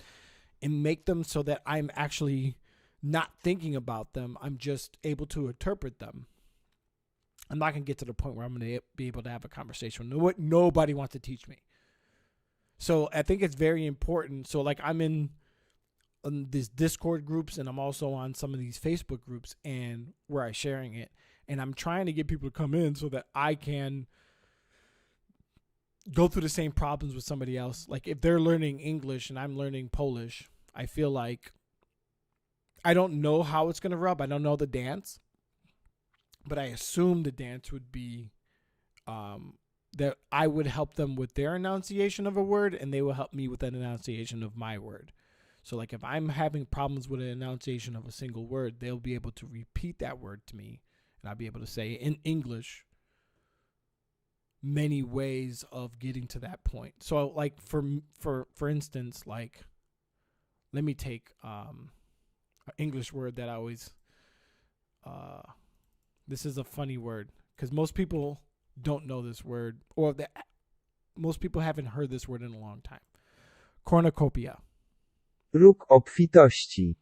and make them so that I'm actually not thinking about them, I'm just able to interpret them, I'm not going to get to the point where I'm going to be able to have a conversation. Nobody wants to teach me. So I think it's very important. So like I'm in these Discord groups, and I'm also on some of these Facebook groups and where I'm sharing it. And I'm trying to get people to come in so that I can go through the same problems with somebody else. Like if they're learning English and I'm learning Polish, I feel like I don't know how it's going to rub. I don't know the dance, but I assume the dance would be that I would help them with their enunciation of a word and they will help me with that enunciation of my word. So like if I'm having problems with an enunciation of a single word, they'll be able to repeat that word to me, and I'll be able to say in English many ways of getting to that point. So like for instance, like let me take an English word that I always this is a funny word because most people don't know this word, or most people haven't heard this word in a long time. Cornucopia. Róg obfitości.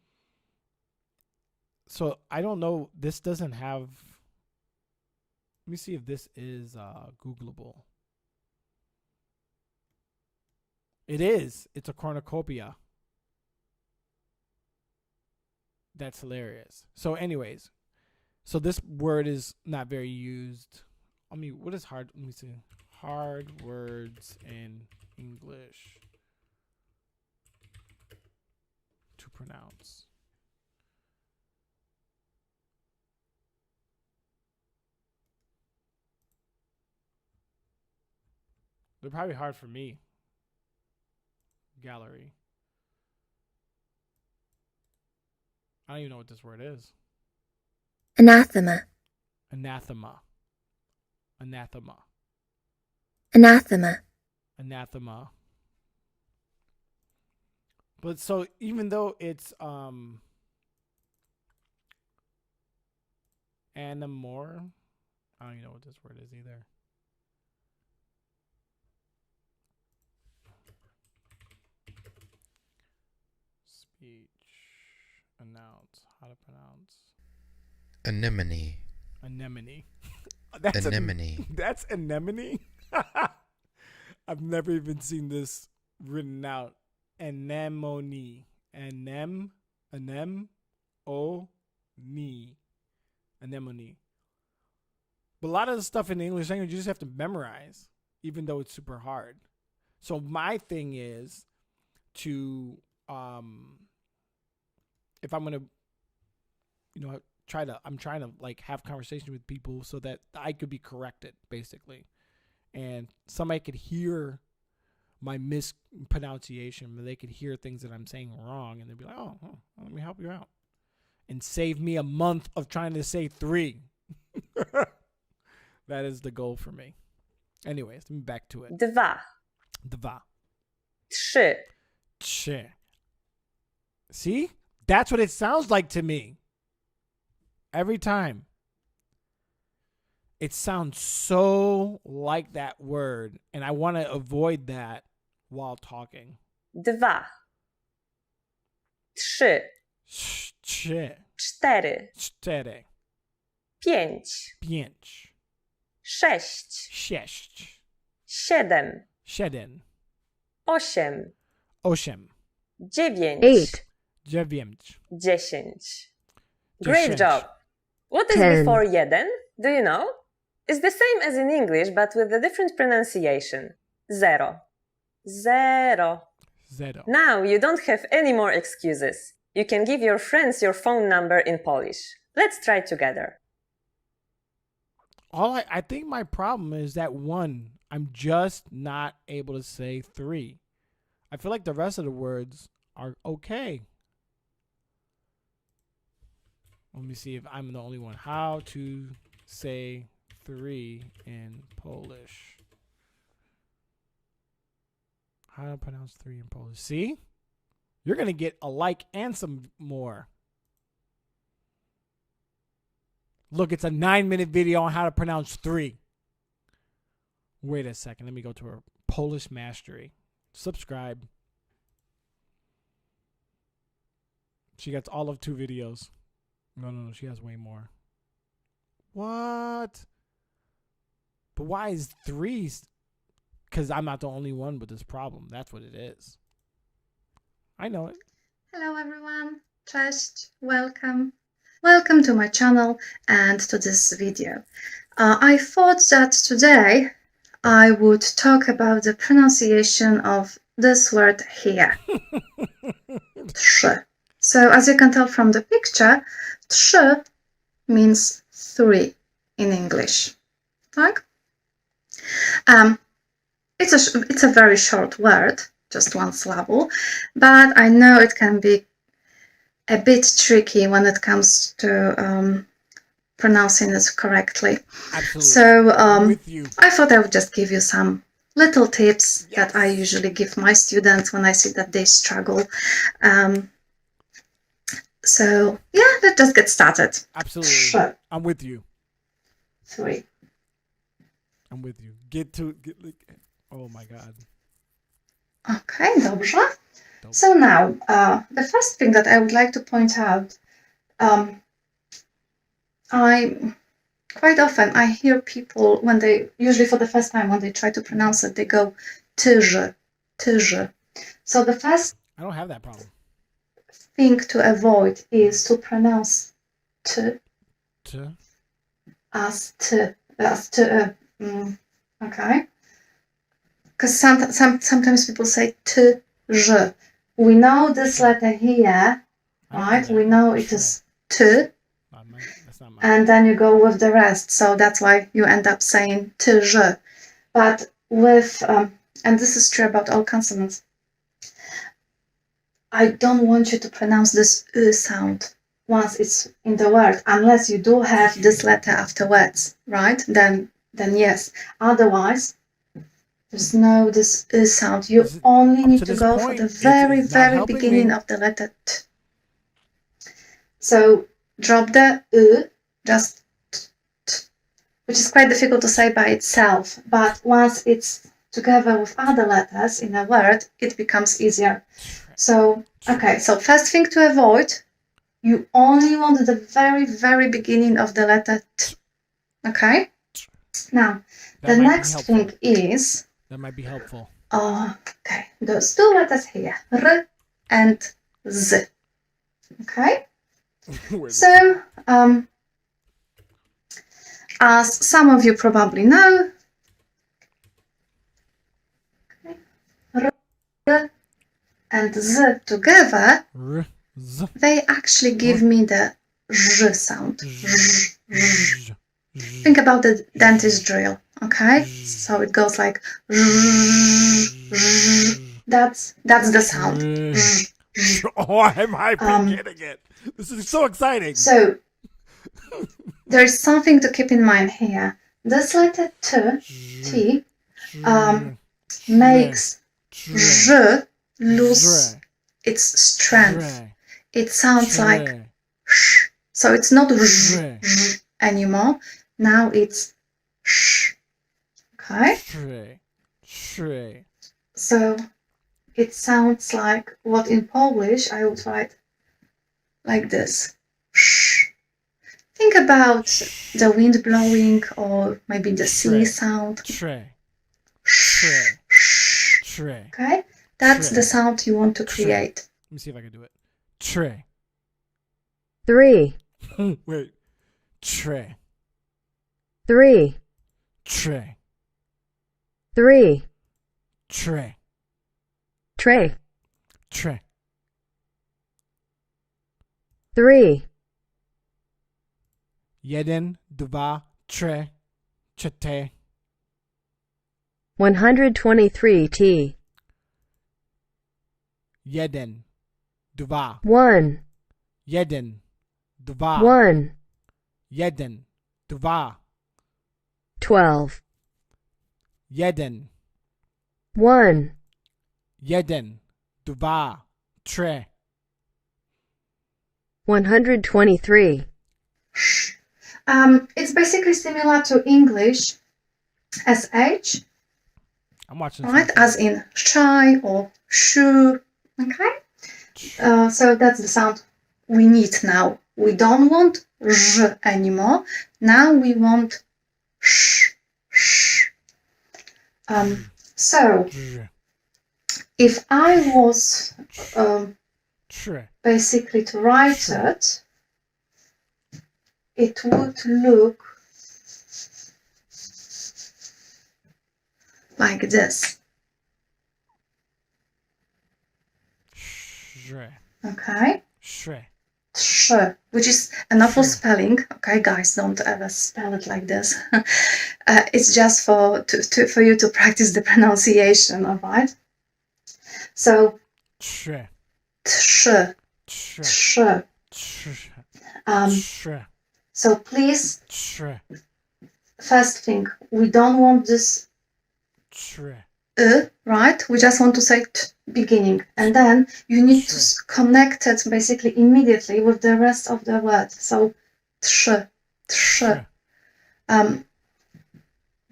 So I don't know. This doesn't have. Let me see if this is Googleable. It is. It's a cornucopia. That's hilarious. So, anyways, so this word is not very used. I mean, what is hard? Let me see. Hard words in English to pronounce. They're probably hard for me. Gallery. I don't even know what this word is. Anathema. Anathema. Anathema. Anathema. Anathema. But so even though it's anamor, I don't even know what this word is either. Speech. Announce. How to pronounce? Anemone. Anemone. Anemone. That's anemone? I've never even seen this written out. Anemone. Anemone. Anemone. But a lot of the stuff in the English language you just have to memorize, even though it's super hard. So my thing is to if I'm gonna, I'm trying to like have conversations with people so that I could be corrected, basically, and somebody could hear my mispronunciation, they could hear things that I'm saying wrong, and they'd be like, "Oh, let me help you out," and save me a month of trying to say 3. That is the goal for me. Anyways, let me back to it. Dwa. Dwa. Trzy. Trzy. See? That's what it sounds like to me. Every time. It sounds so like that word, and I want to avoid that while talking. Dwa. Trzy. Trzy. Cztery. Cztery. Pięć. Pięć. Sześć. Sześć. Siedem. Siedem. Osiem. Osiem. Dziewięć. 8. Dziewięć. 10. Great 10. job. What is 10. before jeden? Do you know? It's the same as in English, but with a different pronunciation. Zero. Zero. Zero. Now you don't have any more excuses. You can give your friends your phone number in Polish. Let's try together. I think my problem is that 1, I'm just not able to say 3. I feel like the rest of the words are okay. Let me see if I'm the only one. How to say 3 in Polish. How to pronounce 3 in Polish. See? You're going to get a like and some more. Look, it's a 9-minute video on how to pronounce 3. Wait a second. Let me go to her Polish mastery. Subscribe. She gets all of 2 videos. No. She has way more. What? But why is 3? Because I'm not the only one with this problem. That's what it is. I know it. Hello everyone. Cześć. Welcome. Welcome to my channel and to this video. I thought that today I would talk about the pronunciation of this word here. Trzy. So as you can tell from the picture, trzy means 3 in English. Tak? It's a very short word, just 1 syllable, but I know it can be a bit tricky when it comes to pronouncing it correctly. Absolutely. So With you. I thought I would just give you some little tips that I usually give my students when I see that they struggle. So yeah, let's just get started. Absolutely. Trzy. I'm with you. 3. I'm with you. Oh my God. Okay, dobrze. So now, the first thing that I would like to point out, quite often I hear people when they, usually for the first time, when they try to pronounce it, they go drze, drze. So the first I don't have that problem. thing to avoid is to pronounce t as t, okay? Because sometimes people say drze. We know this letter here, right? We know it is t, and then you go with the rest. So that's why you end up saying drze. But with, and this is true about all consonants, I don't want you to pronounce this sound once it's in the word, unless you do have this letter afterwards, right? Then yes. Otherwise, there's no this sound. You only need to go for the very beginning of the letter t. So drop the just t, which is quite difficult to say by itself. But once it's together with other letters in a word, it becomes easier. So, okay, so first thing to avoid, you only want the very beginning of the letter t. Okay? Now, the next thing is... That might be helpful. Okay, those two letters here, r and z. Okay? So, as some of you probably know, r and z together, they actually give me the zh sound. Think about the dentist drill, okay? So it goes like that's the sound. Oh, I'm getting it. This is so exciting. So there's something to keep in mind here. This letter t makes zh lose its strength. It sounds like sh. So it's not zh anymore. Now it's sh. Okay? So it sounds like what in Polish I would write like this. Sh. Think about the wind blowing or maybe the sea sound. Okay? That's the sound you want to create. Let me see if I can do it. Tre. 3, Wait. Tre. 3, Tre. 3, Tre. tray, Tre. 3, Jeden, dwa, tre, cztery. 123 T, Jeden, dwa, 1, jeden, dwa, 1, jeden, dwa, 12, jeden, 1, jeden, dwa, tre. 123. It's basically similar to English SH, I'm watching. right? As in shy or shoe. Okay? So that's the sound we need now. We don't want zh anymore. Now we want sh. So if I was basically to write it, it would look like this. Okay? Sh, which is an awful spelling. Okay, guys, don't ever spell it like this. It's just for you to practice the pronunciation, all right? So, tsh. So please, first thing, we don't want this right? We just want to say t beginning, and then you need to connect it basically immediately with the rest of the word. So tsh.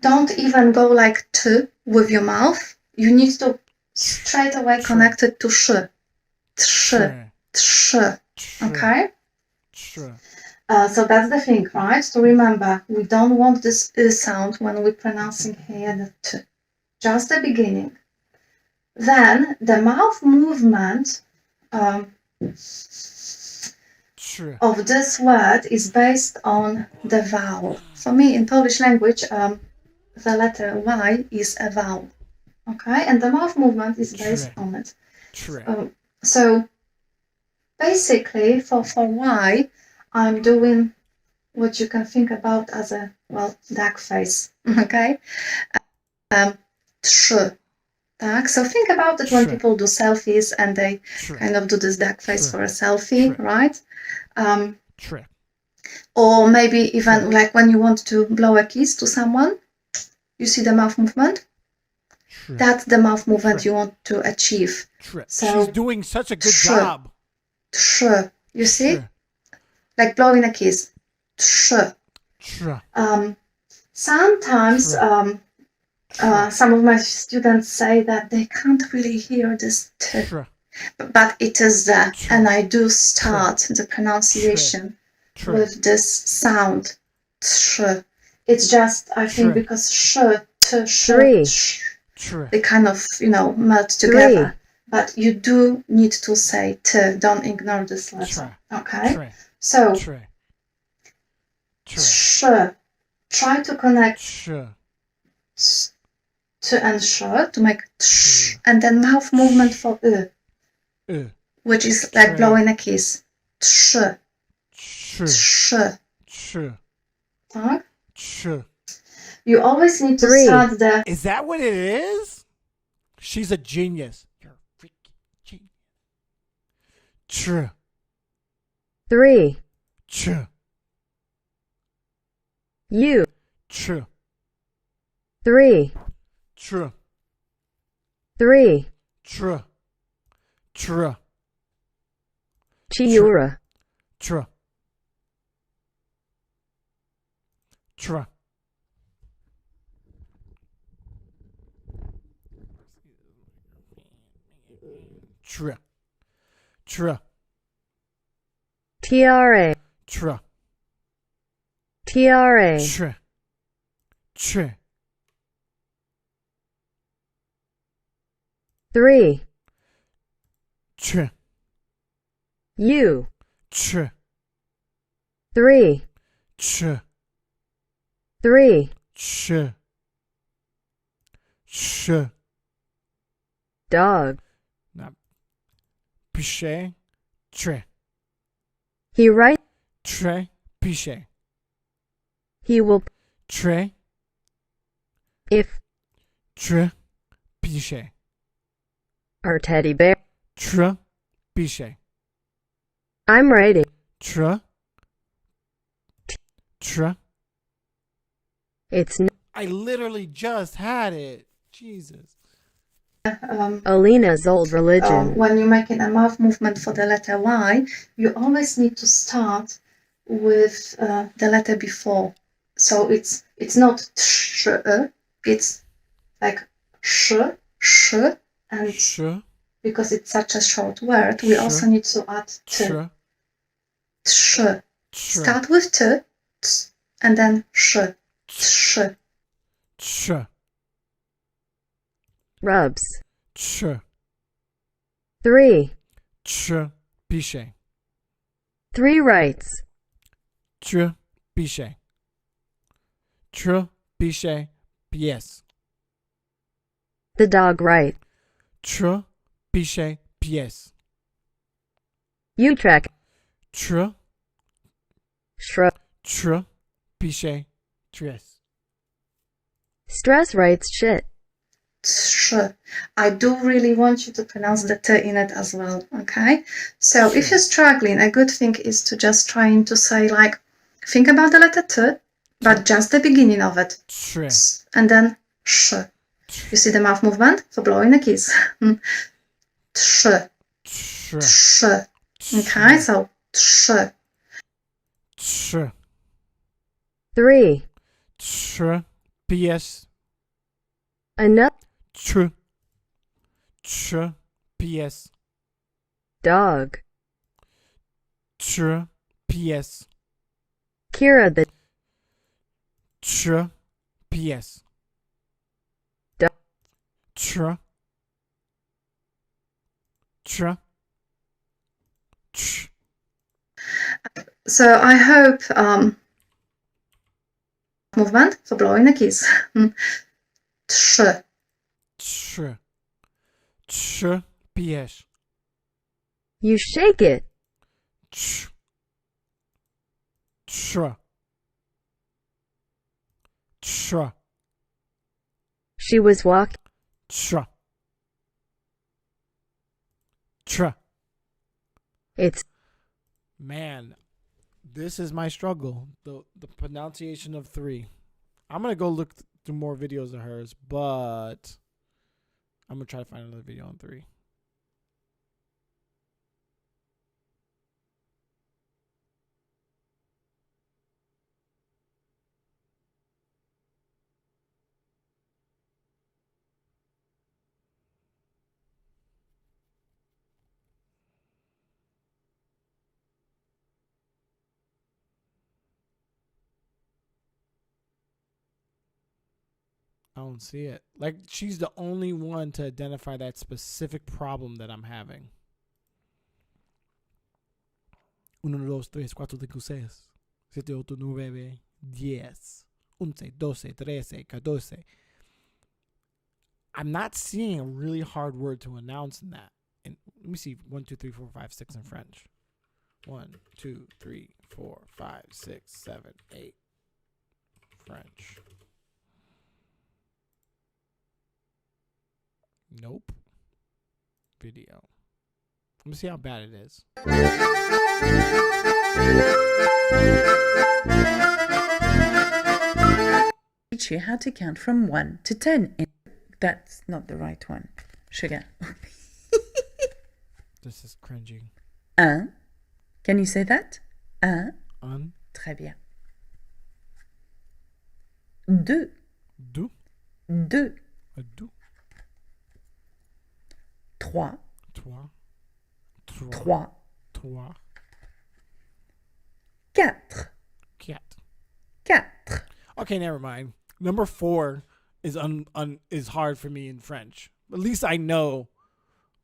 Don't even go like t with your mouth. You need to straight away connect it to sh. Tsh. Okay? So that's the thing, right? To remember, we don't want this sound when we're pronouncing here the t. Just the beginning. Then the mouth movement of this word is based on the vowel. For me, in Polish language, the letter Y is a vowel. Okay, and the mouth movement is based on it. So basically, for Y, I'm doing what you can think about as a, well, duck face. Okay, trzy. Tak? So think about it when people do selfies and they kind of do this duck face for a selfie, right? Or maybe even like when you want to blow a kiss to someone, you see the mouth movement. That's the mouth movement you want to achieve. So she's doing such a good job. You see? Like blowing a kiss. Sometimes some of my students say that they can't really hear this t, but it is there, and I do start the pronunciation with this sound. Trzy. It's just, I think, because sh, t, sh, they kind of, melt together. But you do need to say t. Don't ignore this letter. Okay? So, sh. Try to connect t and sh to make tsh, and then mouth movement for which is like blowing a kiss. Trzy. Trzy. Tak? You always need to start the... Is that what it is? She's a genius. You're a freaking genius. True. 3. True. You. True. 3. True. 3. True. True. Chiura. True. True. True. True. TRA. True. TRA. True. True. 3. True. You. True. 3. True. 3. True. True. Dog. Now, pisze. True. He writes. True. Pisze. He will. True. If. True. Pisze. Our teddy bear. True. Pisze. I'm writing. True. True. It's. I literally just had it. Jesus. Alina's old religion. When you're making a mouth movement for the letter Y, you always need to start with the letter before. So it's not sh, it's like sh, and because it's such a short word, we also need to add t. Tsh. Start with t, and then sh. Tsh. Rubs. 3. 3. Pisze. 3 writes. 3. Pisze. 3. Pisze. Pies. The dog writes. 3. Pisze. Pies. You track. 3. Shrub. 3. Pisze. Tres. Stress writes shit. Tsh. I do really want you to pronounce the t in it as well, okay? So if you're struggling, a good thing is to just trying to say, like, think about the letter t, but just the beginning of it. And then sh. You see the mouth movement for blowing a kiss. Tsh. Tsh. Okay, so tsh. 3. Pies. Enough. Pies. Dog. Pies. Kira the Tr. P.S. D- Tr. Tr. Tr. So I hope movement for blowing the keys. Trzy. Tr. Tr. P.S. You shake it. Tr. Tr. Tr. She was walking. Tr. Tr. It's Man, this is my struggle. The pronunciation of 3. I'm gonna go look through more videos of hers, but I'm gonna try to find another video on 3. I don't see it. Like, she's the only one to identify that specific problem that I'm having. 1, 2, 3, 4, 5, 6, 7, 8, 9, 10, 11, 12, 13, 14. I'm not seeing a really hard word to announce in that. And let me see. 1, 2, 3, 4, 5, 6 in French. 1, 2, 3, 4, 5, 6, 7, 8. French. Nope. Video. Let me see how bad it is. Teach you how to count from 1 to 10. That's not the right one. Sugar. This is cringing. 1. Can you say that? 1. Un. Très bien. 2. 2. 2. 2. 3. 3. 3. 3. 4. 4. Okay, never mind. Number 4 is is hard for me in French. At least I know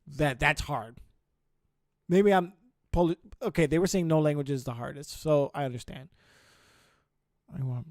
that that's hard. Maybe I'm okay, they were saying no language is the hardest, so I understand. I want.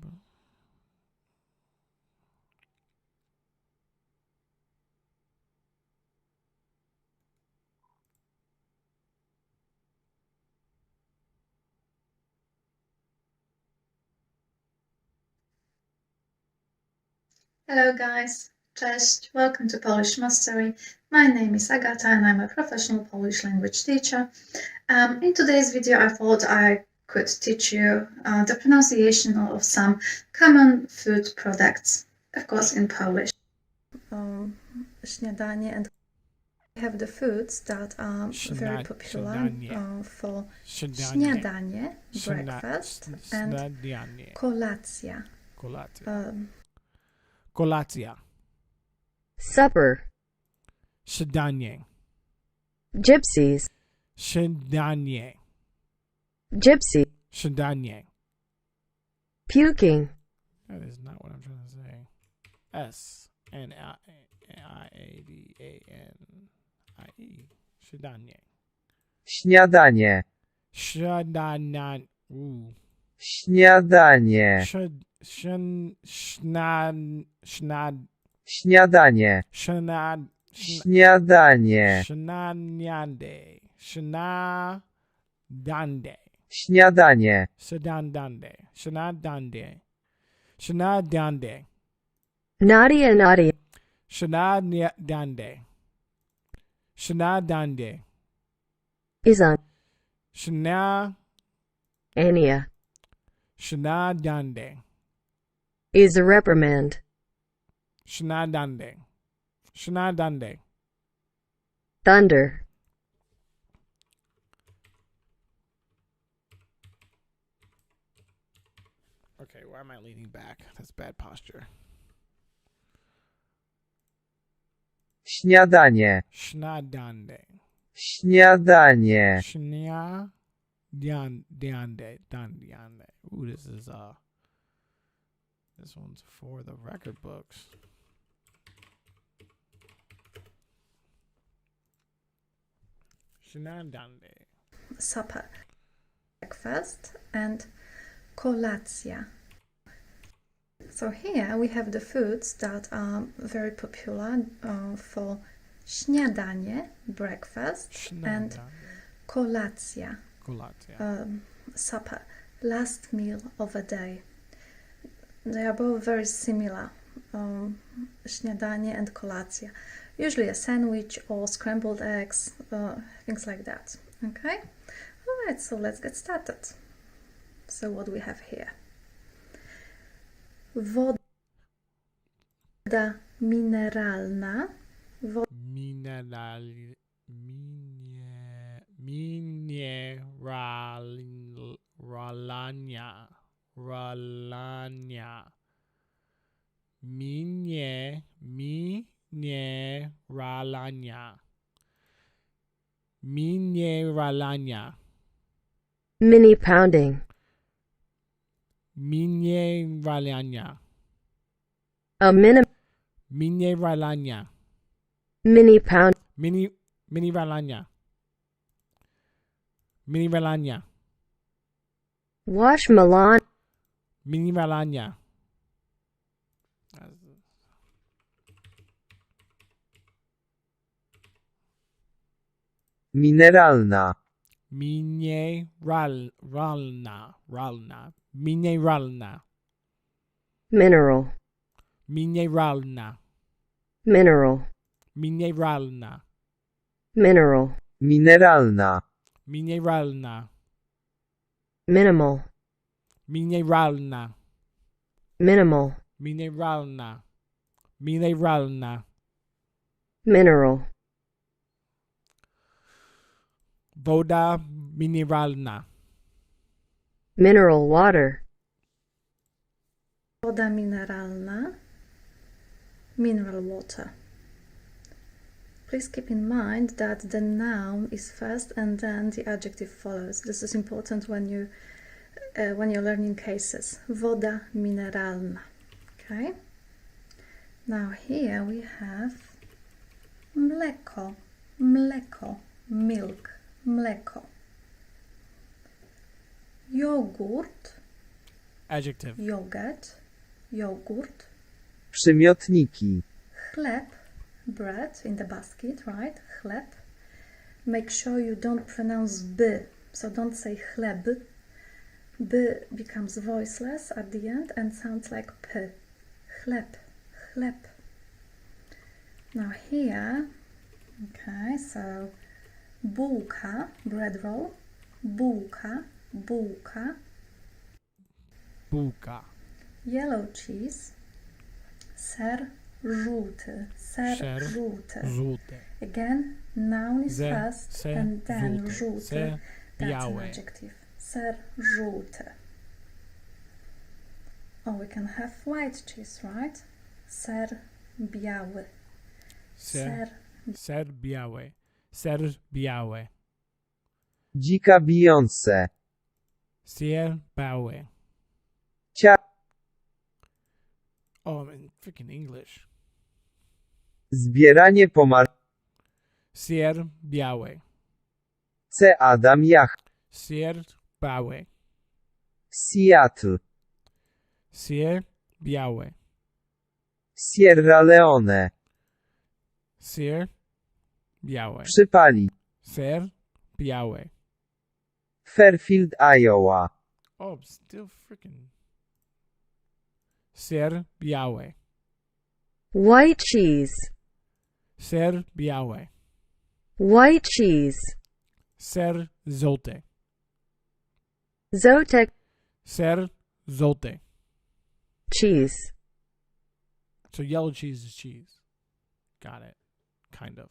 Hello guys, cześć, welcome to Polish Mastery. My name is Agata and I'm a professional Polish language teacher. In today's video I thought I could teach you the pronunciation of some common food products, of course in Polish. Śniadanie, and we have the foods that are very popular for śniadanie, breakfast, and kolacja. Kolacja. supper. Śniadanie. Gypsies. Śniadanie. Gypsy. Śniadanie. Puking. That is not what I'm trying to say. S-N-I-A-D-A-N-I-E. Śniadanie. Śniadanie. Śniadanie. Śniadanie. Śniadanie. Śniadanie. Śniadanie. Śniadanie. Śniadanie. Śniadanie. Śniadanie. Śniadanie. Śniadanie. Śniadanie. Nadia Nadia. Śniadanie. Śniadanie. Is on. Śniadanie. Ania. Śniadanie. Is a reprimand. Śniadanie. Śniadanie. Thunder. Okay, why am I leaning back? That's bad posture. Śniadanie. Śniadanie. Śniadanie. Śniadanie. Diande. Ooh, this one's for the record books. Śniadanie. Supper, breakfast, and kolacja. So here we have the foods that are very popular for śniadanie, breakfast, and kolacja, supper, last meal of a day. They are both very similar, śniadanie and kolacja. Usually a sandwich or scrambled eggs, things like that. Okay? Alright, so let's get started. So what do we have here? Woda mineralna. Mineralnia. Mini pounding. Mineralnia. A Mineralnia. mini pound. Mineralnia. Mineralnia. Wash Milan. Mineralnia. Mineralna. Mineralna. Mineral. Mineralna. Mineral. Mineralna. Mineral. Mineralna. Mineralna. Minimal. Mineralna. Minimal. Mineralna. Mineralna. Mineral. Woda mineralna. Mineral water. Woda mineralna. Mineral water. Please keep in mind that the noun is first and then the adjective follows. This is important when you're learning cases. Woda mineralna. Okay. Now here we have mleko, mleko, milk, mleko. Jogurt. Adjective. Yogurt, yogurt. Przymiotniki. Chleb, bread in the basket, right? Chleb. Make sure you don't pronounce b, so don't say chleb. B becomes voiceless at the end and sounds like p. Chleb, chleb. Now here, okay, so bułka, bread roll, bułka, bułka. Bułka. Yellow cheese, ser żółty, ser żółty. Again, noun is first and then żółty. That's an adjective. Ser żółty. Or we can have white cheese, right? Ser biały. Ser biały. Ser biały. Dzika Beyoncé. Ser biały. Cia. Oh, I'm in freaking English. Zbieranie Ser biały. C. Adam Jach. Ser biały. Seattle. Ser biały. Sierra Leone. Ser biały. Przypali. Ser biały. Fairfield, Iowa. Oh, still freaking. Ser biały. White cheese. Ser biały. White cheese. Ser żółty. Zotek. Ser żółty. Cheese. So yellow cheese is cheese. Got it. Kind of.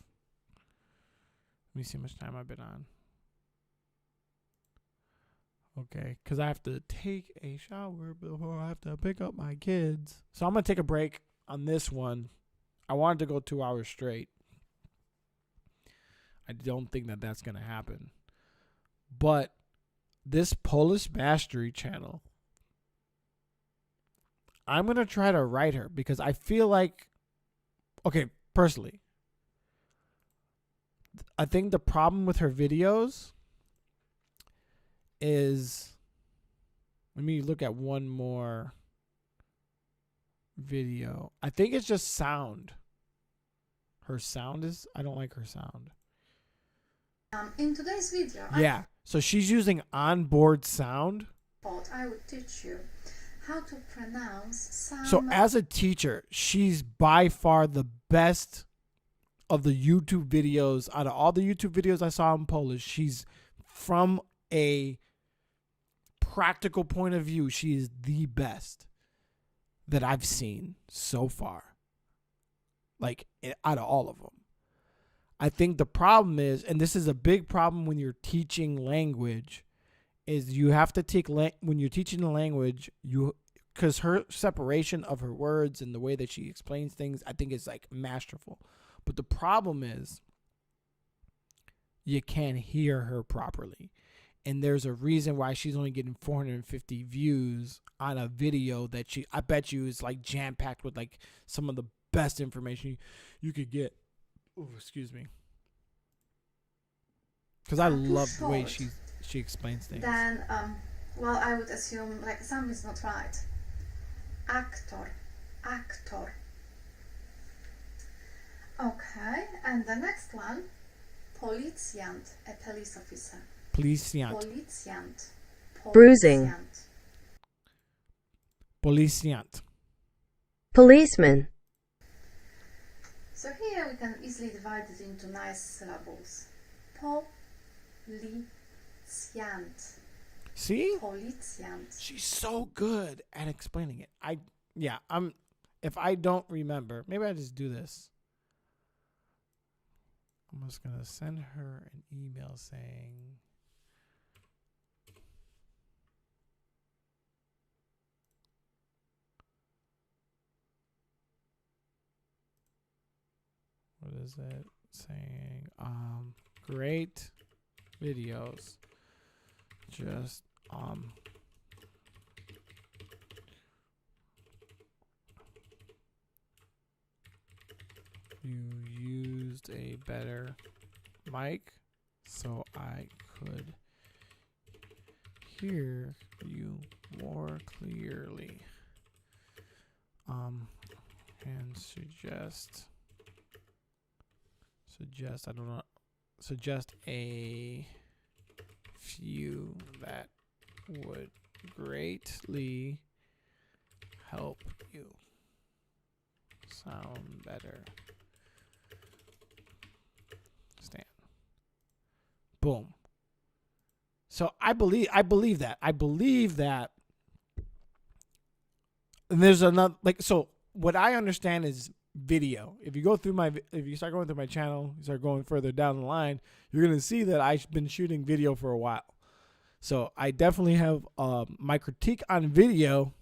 Let me see how much time I've been on. Okay, because I have to take a shower before I have to pick up my kids. So I'm going to take a break on this one. I wanted to go 2 hours straight. I don't think that that's going to happen. But this Polish mastery channel, I'm going to try to write her because I feel like, okay, personally, I think the problem with her videos is, let me look at one more video. I think it's just sound. Her sound is, I don't like her sound. In today's video, yeah, so she's using onboard sound. I would teach you how to pronounce some. So as a teacher, she's by far the best of the YouTube videos. Out of all the YouTube videos I saw in Polish, she's, from a practical point of view, she is the best that I've seen so far. Like, out of all of them. I think the problem is, and this is a big problem when you're teaching language, is you have to take, when you're teaching the language, because her separation of her words and the way that she explains things, I think is like masterful. But the problem is you can't hear her properly. And there's a reason why she's only getting 450 views on a video that I bet you is like jam-packed with like some of the best information you could get. Oh, excuse me. Because I love the way she explains things. Then, well, I would assume like some is not right. Actor. Okay, and the next one, policjant, a police officer. Policjant. Bruising. Policjant. Policeman. So here we can easily divide it into nice syllables. Policjant. See? Policjant. She's so good at explaining it. If I don't remember, maybe I just do this. I'm just going to send her an email saying, what is it saying? Great videos. Just you used a better mic so I could hear you more clearly. And suggest a few that would greatly help you sound better. Stan. Boom. So I believe that. And there's another, like, so what I understand is video. If you start going through my channel, you start going further down the line, you're going to see that I've been shooting video for a while. So I definitely have my critique on video,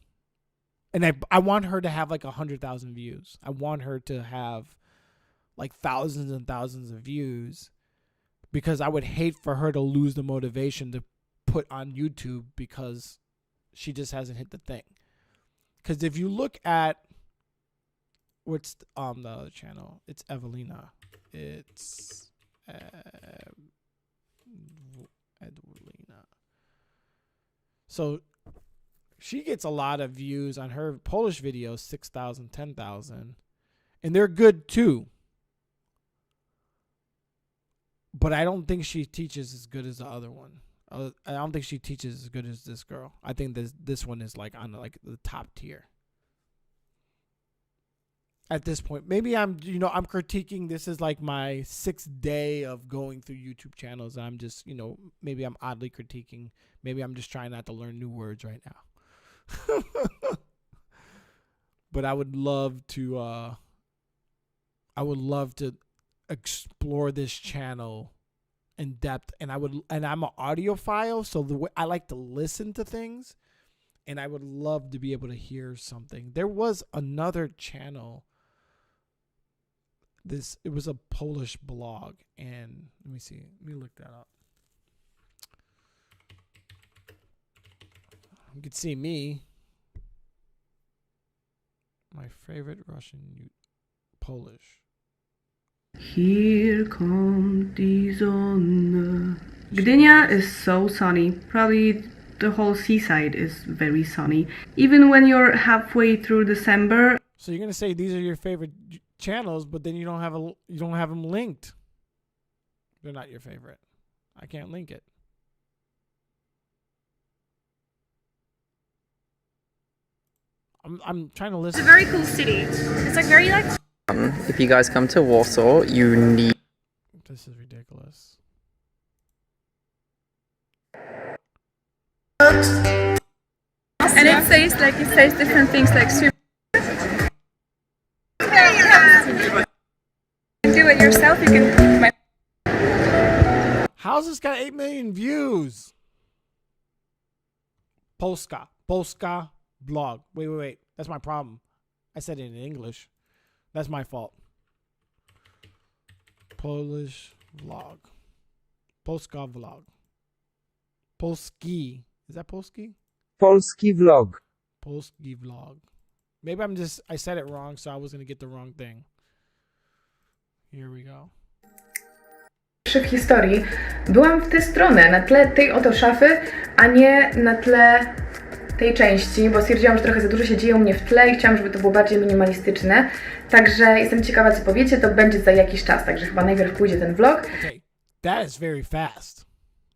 and I want her to have like 100,000 views. I want her to have like thousands and thousands of views, because I would hate for her to lose the motivation to put on YouTube because she just hasn't hit the thing. Because if you look at what's the other channel, it's Evelina. It's Evelina. So she gets a lot of views on her Polish videos, 6,000, 10,000, and they're good too. But I don't think she teaches as good as the other one. I don't think she teaches as good as this girl. I think this one is like on like the top tier. At this point, maybe I'm critiquing. This is like my 6th day of going through YouTube channels. And I'm just, maybe I'm oddly critiquing. Maybe I'm just trying not to learn new words right now. But I would love to explore this channel in depth, and I'm an audiophile, so the way I like to listen to things, and I would love to be able to hear something. There was another channel. It was a Polish blog, and let me look that up. You can see me. My favorite Russian, Polish. Here come the sun. Gdynia is so sunny. Probably the whole seaside is very sunny. Even when you're halfway through December. So you're gonna say these are your favorite channels, but then you don't have them linked. They're not your favorite. I can't link it. I'm trying to listen. It's a very cool city. It's like very like. If you guys come to Warsaw, you need. This is ridiculous. And it says different things like swim. You can do it yourself. You can. How's this got 8 million views? Polska blog. Wait. That's my problem. I said it in English. That's my fault. Polish vlog. Polska vlog. Polski. Is that Polski? Polski vlog. Polski vlog. Maybe I said it wrong, so I was going to get the wrong thing. Here we go. W historii byłam w tę stronę, na tle tej oto szafy, a nie na tle tej części, bo stwierdziłam, że trochę za dużo się dzieje u mnie w tle i chciałam, żeby to było bardziej minimalistyczne. Także jestem ciekawa, co powiecie, to będzie za jakiś czas, także chyba najpierw pójdzie ten vlog. Okay, that is very fast.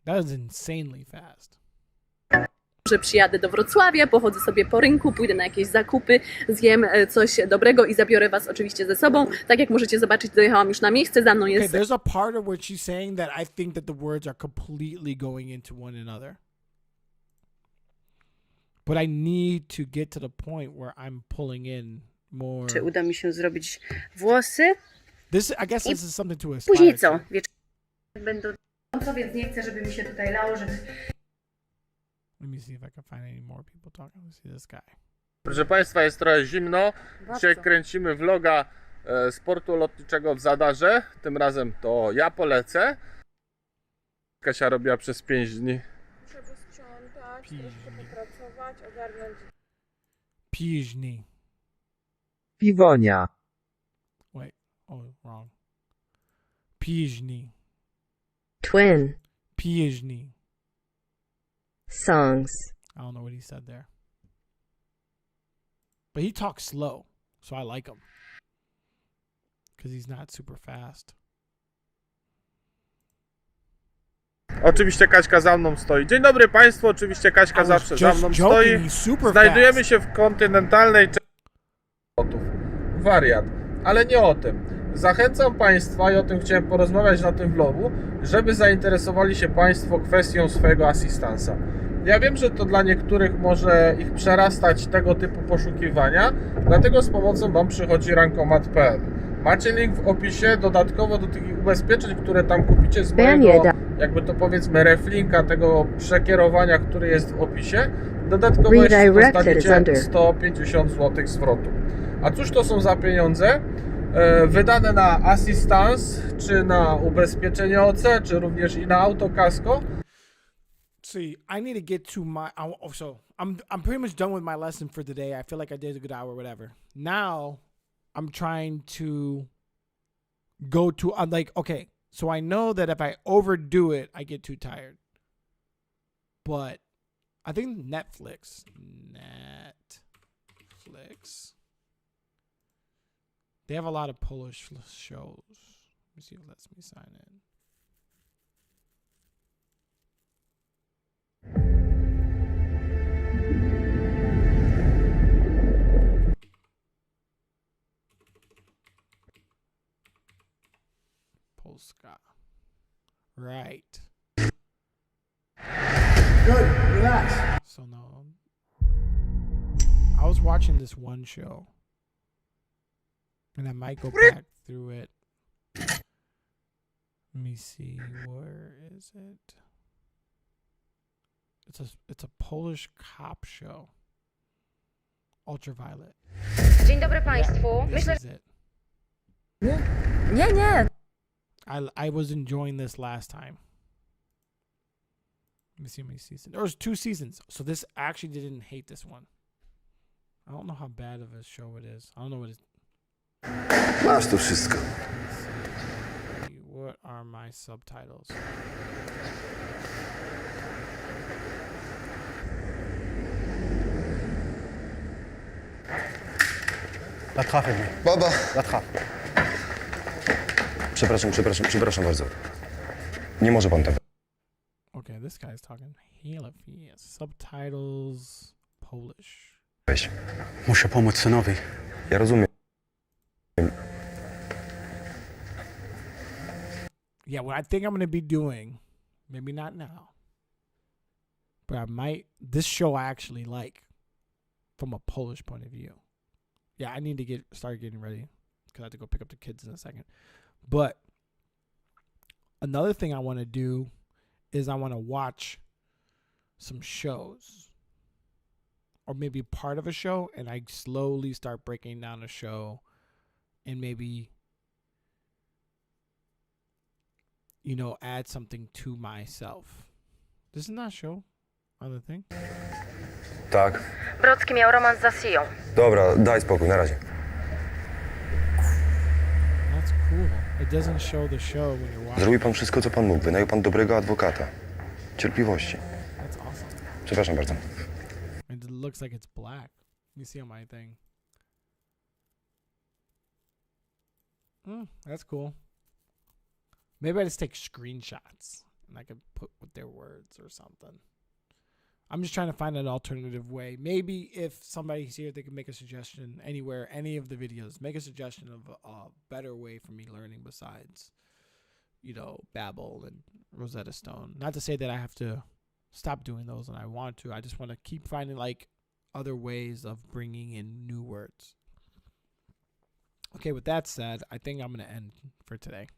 That is insanely fast. Że przyjadę do Wrocławia, pochodzę sobie po rynku, pójdę na jakieś zakupy, zjem coś dobrego i zabiorę was oczywiście ze sobą. Tak jak możecie zobaczyć, dojechałam już na miejsce, za mną jest... Okay, there's a part of where she's saying that I think that the words are completely going into one another. But I need to get to the point where I'm pulling in more... Czy uda mi się zrobić włosy? I guess this is something to aspire. Później co? Będą więc nie chcę, żeby mi się tutaj lało, żeby... Let me see if I can find any more people talking. Let's see this guy. Proszę Państwa, jest trochę zimno. Dzisiaj kręcimy vloga z portu lotniczego w Zadarze. Tym razem to ja polecę. Kasia robiła przez 5 dni. Muszę posprzątać, troszkę popracować, ogarnąć. Piźni. Piwonia. Wait. Oh, wrong. Piźni. Twin. Piźni. Songs. I don't know what he said there. But he talks slow, so I like him. Because he's not super fast. Oczywiście Kaśka za mną stoi. Dzień dobry Państwu, oczywiście Kaśka zawsze za mną stoi. Znajdujemy się w kontynentalnej części lotów. Wariat. Ale nie o tym. Zachęcam Państwa, i o tym chciałem porozmawiać na tym vlogu, żeby zainteresowali się Państwo kwestią swojego asystansa. Ja wiem, że to dla niektórych może ich przerastać tego typu poszukiwania, dlatego z pomocą Wam przychodzi rankomat.pl. Macie link w opisie, dodatkowo do tych ubezpieczeń, które tam kupicie z mojego, jakby to powiedzmy, reflinka, tego przekierowania, który jest w opisie. Dodatkowo jeszcze dostaniecie 150 zł zwrotu. A cóż to są za pieniądze? Wydane na asystans, czy na ubezpieczenie OC, czy również i na autokasko. See, I need to get to my... So, I'm pretty much done with my lesson for today. I feel like I did a good hour, whatever. Now, I'm trying to go to... I'm like, okay, so I know that if I overdo it, I get too tired. But I think Netflix... They have a lot of Polish shows. Let me see if it lets me sign in. Polska. Right. Good. Relax. So no. I was watching this one show. And I might go back through it. Let me see, where is it? It's a Polish cop show. Ultraviolet. Dzień dobry Państwu. Myślę, Nie. I was enjoying this last time. Let me see how many seasons. There was 2 seasons. So this actually didn't hate this one. I don't know how bad of a show it is. I don't know what it. Masz to wszystko. What are my subtitles? La trafe, Baba. La trafe. Przepraszam bardzo. Nie może pan tak. Okay, this guy's talking hella fast. Subtitles Polish. Weź. Muszę pomóc synowi. Ja rozumiem. Yeah, what I think I'm going to be doing, maybe not now, but I might, this show I actually like from a Polish point of view. Yeah, I need to start getting ready because I have to go pick up the kids in a second. But another thing I want to do is I want to watch some shows or maybe part of a show, and I slowly start breaking down a show and maybe, you know, add something to myself. Doesn't that show other thing? Tak. Brodski miał romans z Asią. Dobra, daj spokój, na razie. That's cool. It doesn't show the show when you're watching. Zrobił pan wszystko, co pan mógł. Wynajął pan dobrego adwokata. Cierpliwości. That's awesome. Przepraszam bardzo. It looks like it's black. Let me see on my thing. That's cool. Maybe I just take screenshots and I can put with their words or something. I'm just trying to find an alternative way. Maybe if somebody's here, they can make a suggestion anywhere, any of the videos. Make a suggestion of a better way for me learning besides, you know, Babbel and Rosetta Stone. Not to say that I have to stop doing those and I want to. I just want to keep finding like other ways of bringing in new words. Okay, with that said, I think I'm going to end for today.